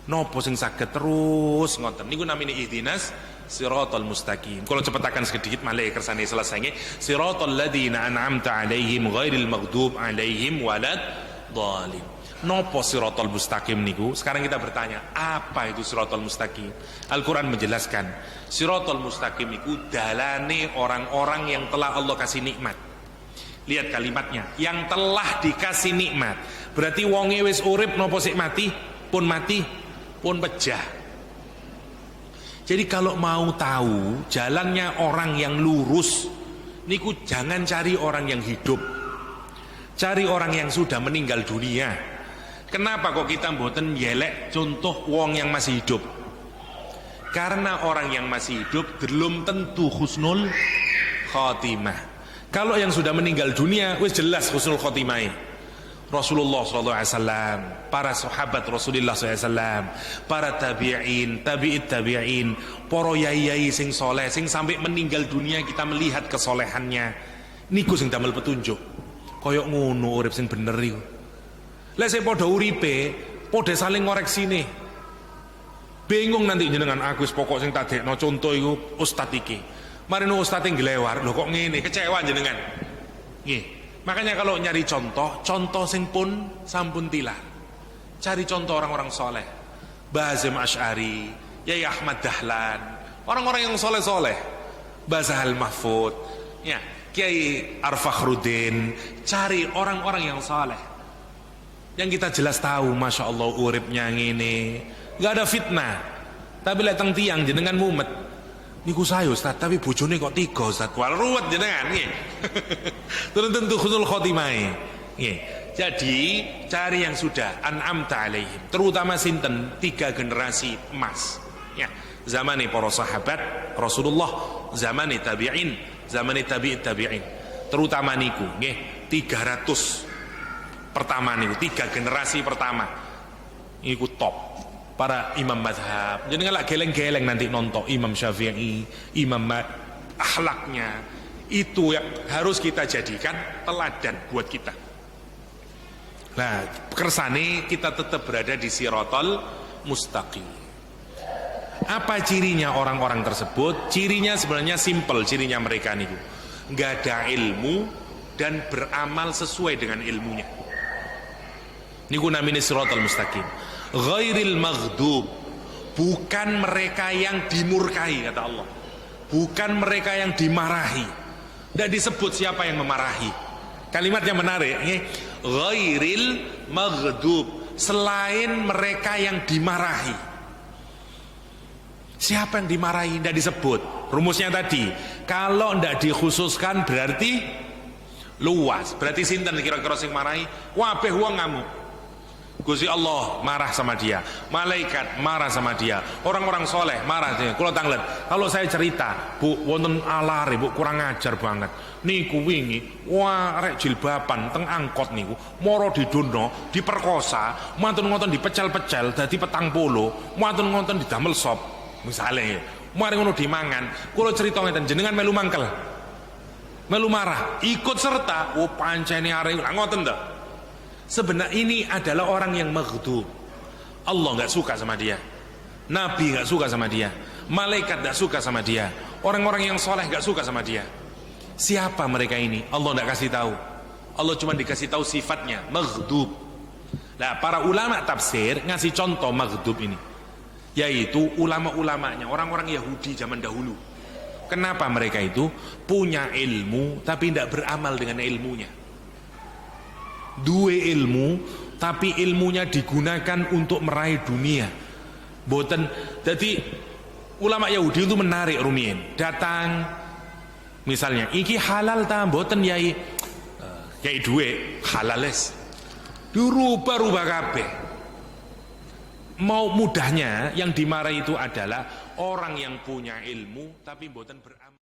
A: nopo sing saged terus ngoten niku namine ihdinas siratal mustaqim kula cepetaken sedikit malih kersane selesai nggih siratal ladzina an'amta alaihim ghairil maghdub alaihim waladdallin nopo siratal mustaqim niku sekarang kita bertanya apa itu siratal mustaqim Al-Qur'an menjelaskan siratal mustaqim niku dalane orang-orang yang telah Allah kasih nikmat lihat kalimatnya yang telah dikasih nikmat berarti wonge wis urip nopo sik mati pun pejah. Jadi kalau mau tahu jalannya orang yang lurus niku jangan cari orang yang hidup, cari orang yang sudah meninggal dunia. Kenapa kok kita mboten yelek contoh wong yang masih hidup? Karena orang yang masih hidup belum tentu husnul khotimah. Kalau yang sudah meninggal dunia wis jelas husnul khotimah. Rasulullah SAW, para sahabat Rasulullah SAW, para tabi'in, tabi'in, para yai-yai sing soleh, sing sampai meninggal dunia kita melihat kesolehannya. Niku sing damel petunjuk. Koyok ngono urip sing bener iku. Lek sing padha uripe, padha saling ngoreksine. Bingung nanti jenengan aku wis pokok sing tak dekno contoh iku ustaz iki. Mari no ustaz nglewar, lho kok ngene, kecewa jenengan. Nggih. Makanya kalau nyari contoh sing pun sampun tilar. Cari contoh orang-orang soleh. Bazim Asy'ari, Yai Ahmad Dahlan, orang-orang yang soleh-soleh. Bazahal Mahfud, ya, Kiai Arfakhruddin. Cari orang-orang yang soleh. Yang kita jelas tahu, masya Allah uripnya ngene, nggak ada fitnah. Tapi leteng tiang jenengan mumet. Niku saya Ustaz, tapi bojone kok 3 Ustaz. Wal ruwet jenengan nggih. Terus tentu husnul khotimah. Nggih. Jadi cari yang sudah an'amta alaihim, terutama sinten 3 generasi emas. Ya, zamane para sahabat Rasulullah, zamane tabi'in, zamane tabi'in. Terutama niku nggih 300 pertama niku 3 generasi pertama. Niku top. Para imam madhab jangan lagi geleng-geleng nanti nonton Imam Syafi'i, Imam akhlaknya itu yang harus kita jadikan teladan buat kita. Nah kersane kita tetap berada di siratal mustaqim. Apa cirinya orang-orang tersebut? Cirinya sebenarnya simple, cirinya mereka nih nggak ada ilmu dan beramal sesuai dengan ilmunya. Niku namanya siratal mustaqim. Ghairil maghdub, bukan mereka yang dimurkai kata Allah, bukan mereka yang dimarahi. Tidak disebut siapa yang memarahi. Kalimatnya menarik, ghairil maghdub, selain mereka yang dimarahi. Siapa yang dimarahi tidak disebut. Rumusnya tadi, kalau tidak dikhususkan berarti luas. Berarti sinten kira-kira sing marahi? Wabeh wong ngamuk. Gusti Allah marah sama dia, malaikat marah sama dia, orang-orang soleh marah dia. Kalau saya cerita, bu, wonten alare, bu, kurang ajar banget. Niku wingi, wah, arek jilbaban teng angkot niku, moro didono, diperkosa, mantun ngonton dipecel-pecel, dadi 40, mantun ngonton didamel sop, misalnya. Mari ngono dimangan, kalau cerita ngeten jenengan melu mangkel, melu marah, ikut serta, oh pancene arek ngoten dah. Sebenarnya ini adalah orang yang maghdub. Allah nggak suka sama dia, Nabi nggak suka sama dia, malaikat nggak suka sama dia, orang-orang yang soleh nggak suka sama dia. Siapa mereka ini? Allah nggak kasih tahu. Allah cuma dikasih tahu sifatnya maghdub. Nah, para ulama tafsir ngasih contoh maghdub ini, yaitu ulama-ulamanya orang-orang Yahudi zaman dahulu. Kenapa mereka itu punya ilmu tapi tidak beramal dengan ilmunya? Dua ilmu tapi ilmunya digunakan untuk meraih dunia. Boten, jadi ulama Yahudi itu menarik rumiyin. Datang misalnya, iki halal ta boten yai? Yai duwe halales. Dirubah-rubah kabeh. Mau mudahnya yang dimarahi itu adalah orang yang punya ilmu tapi boten beramal.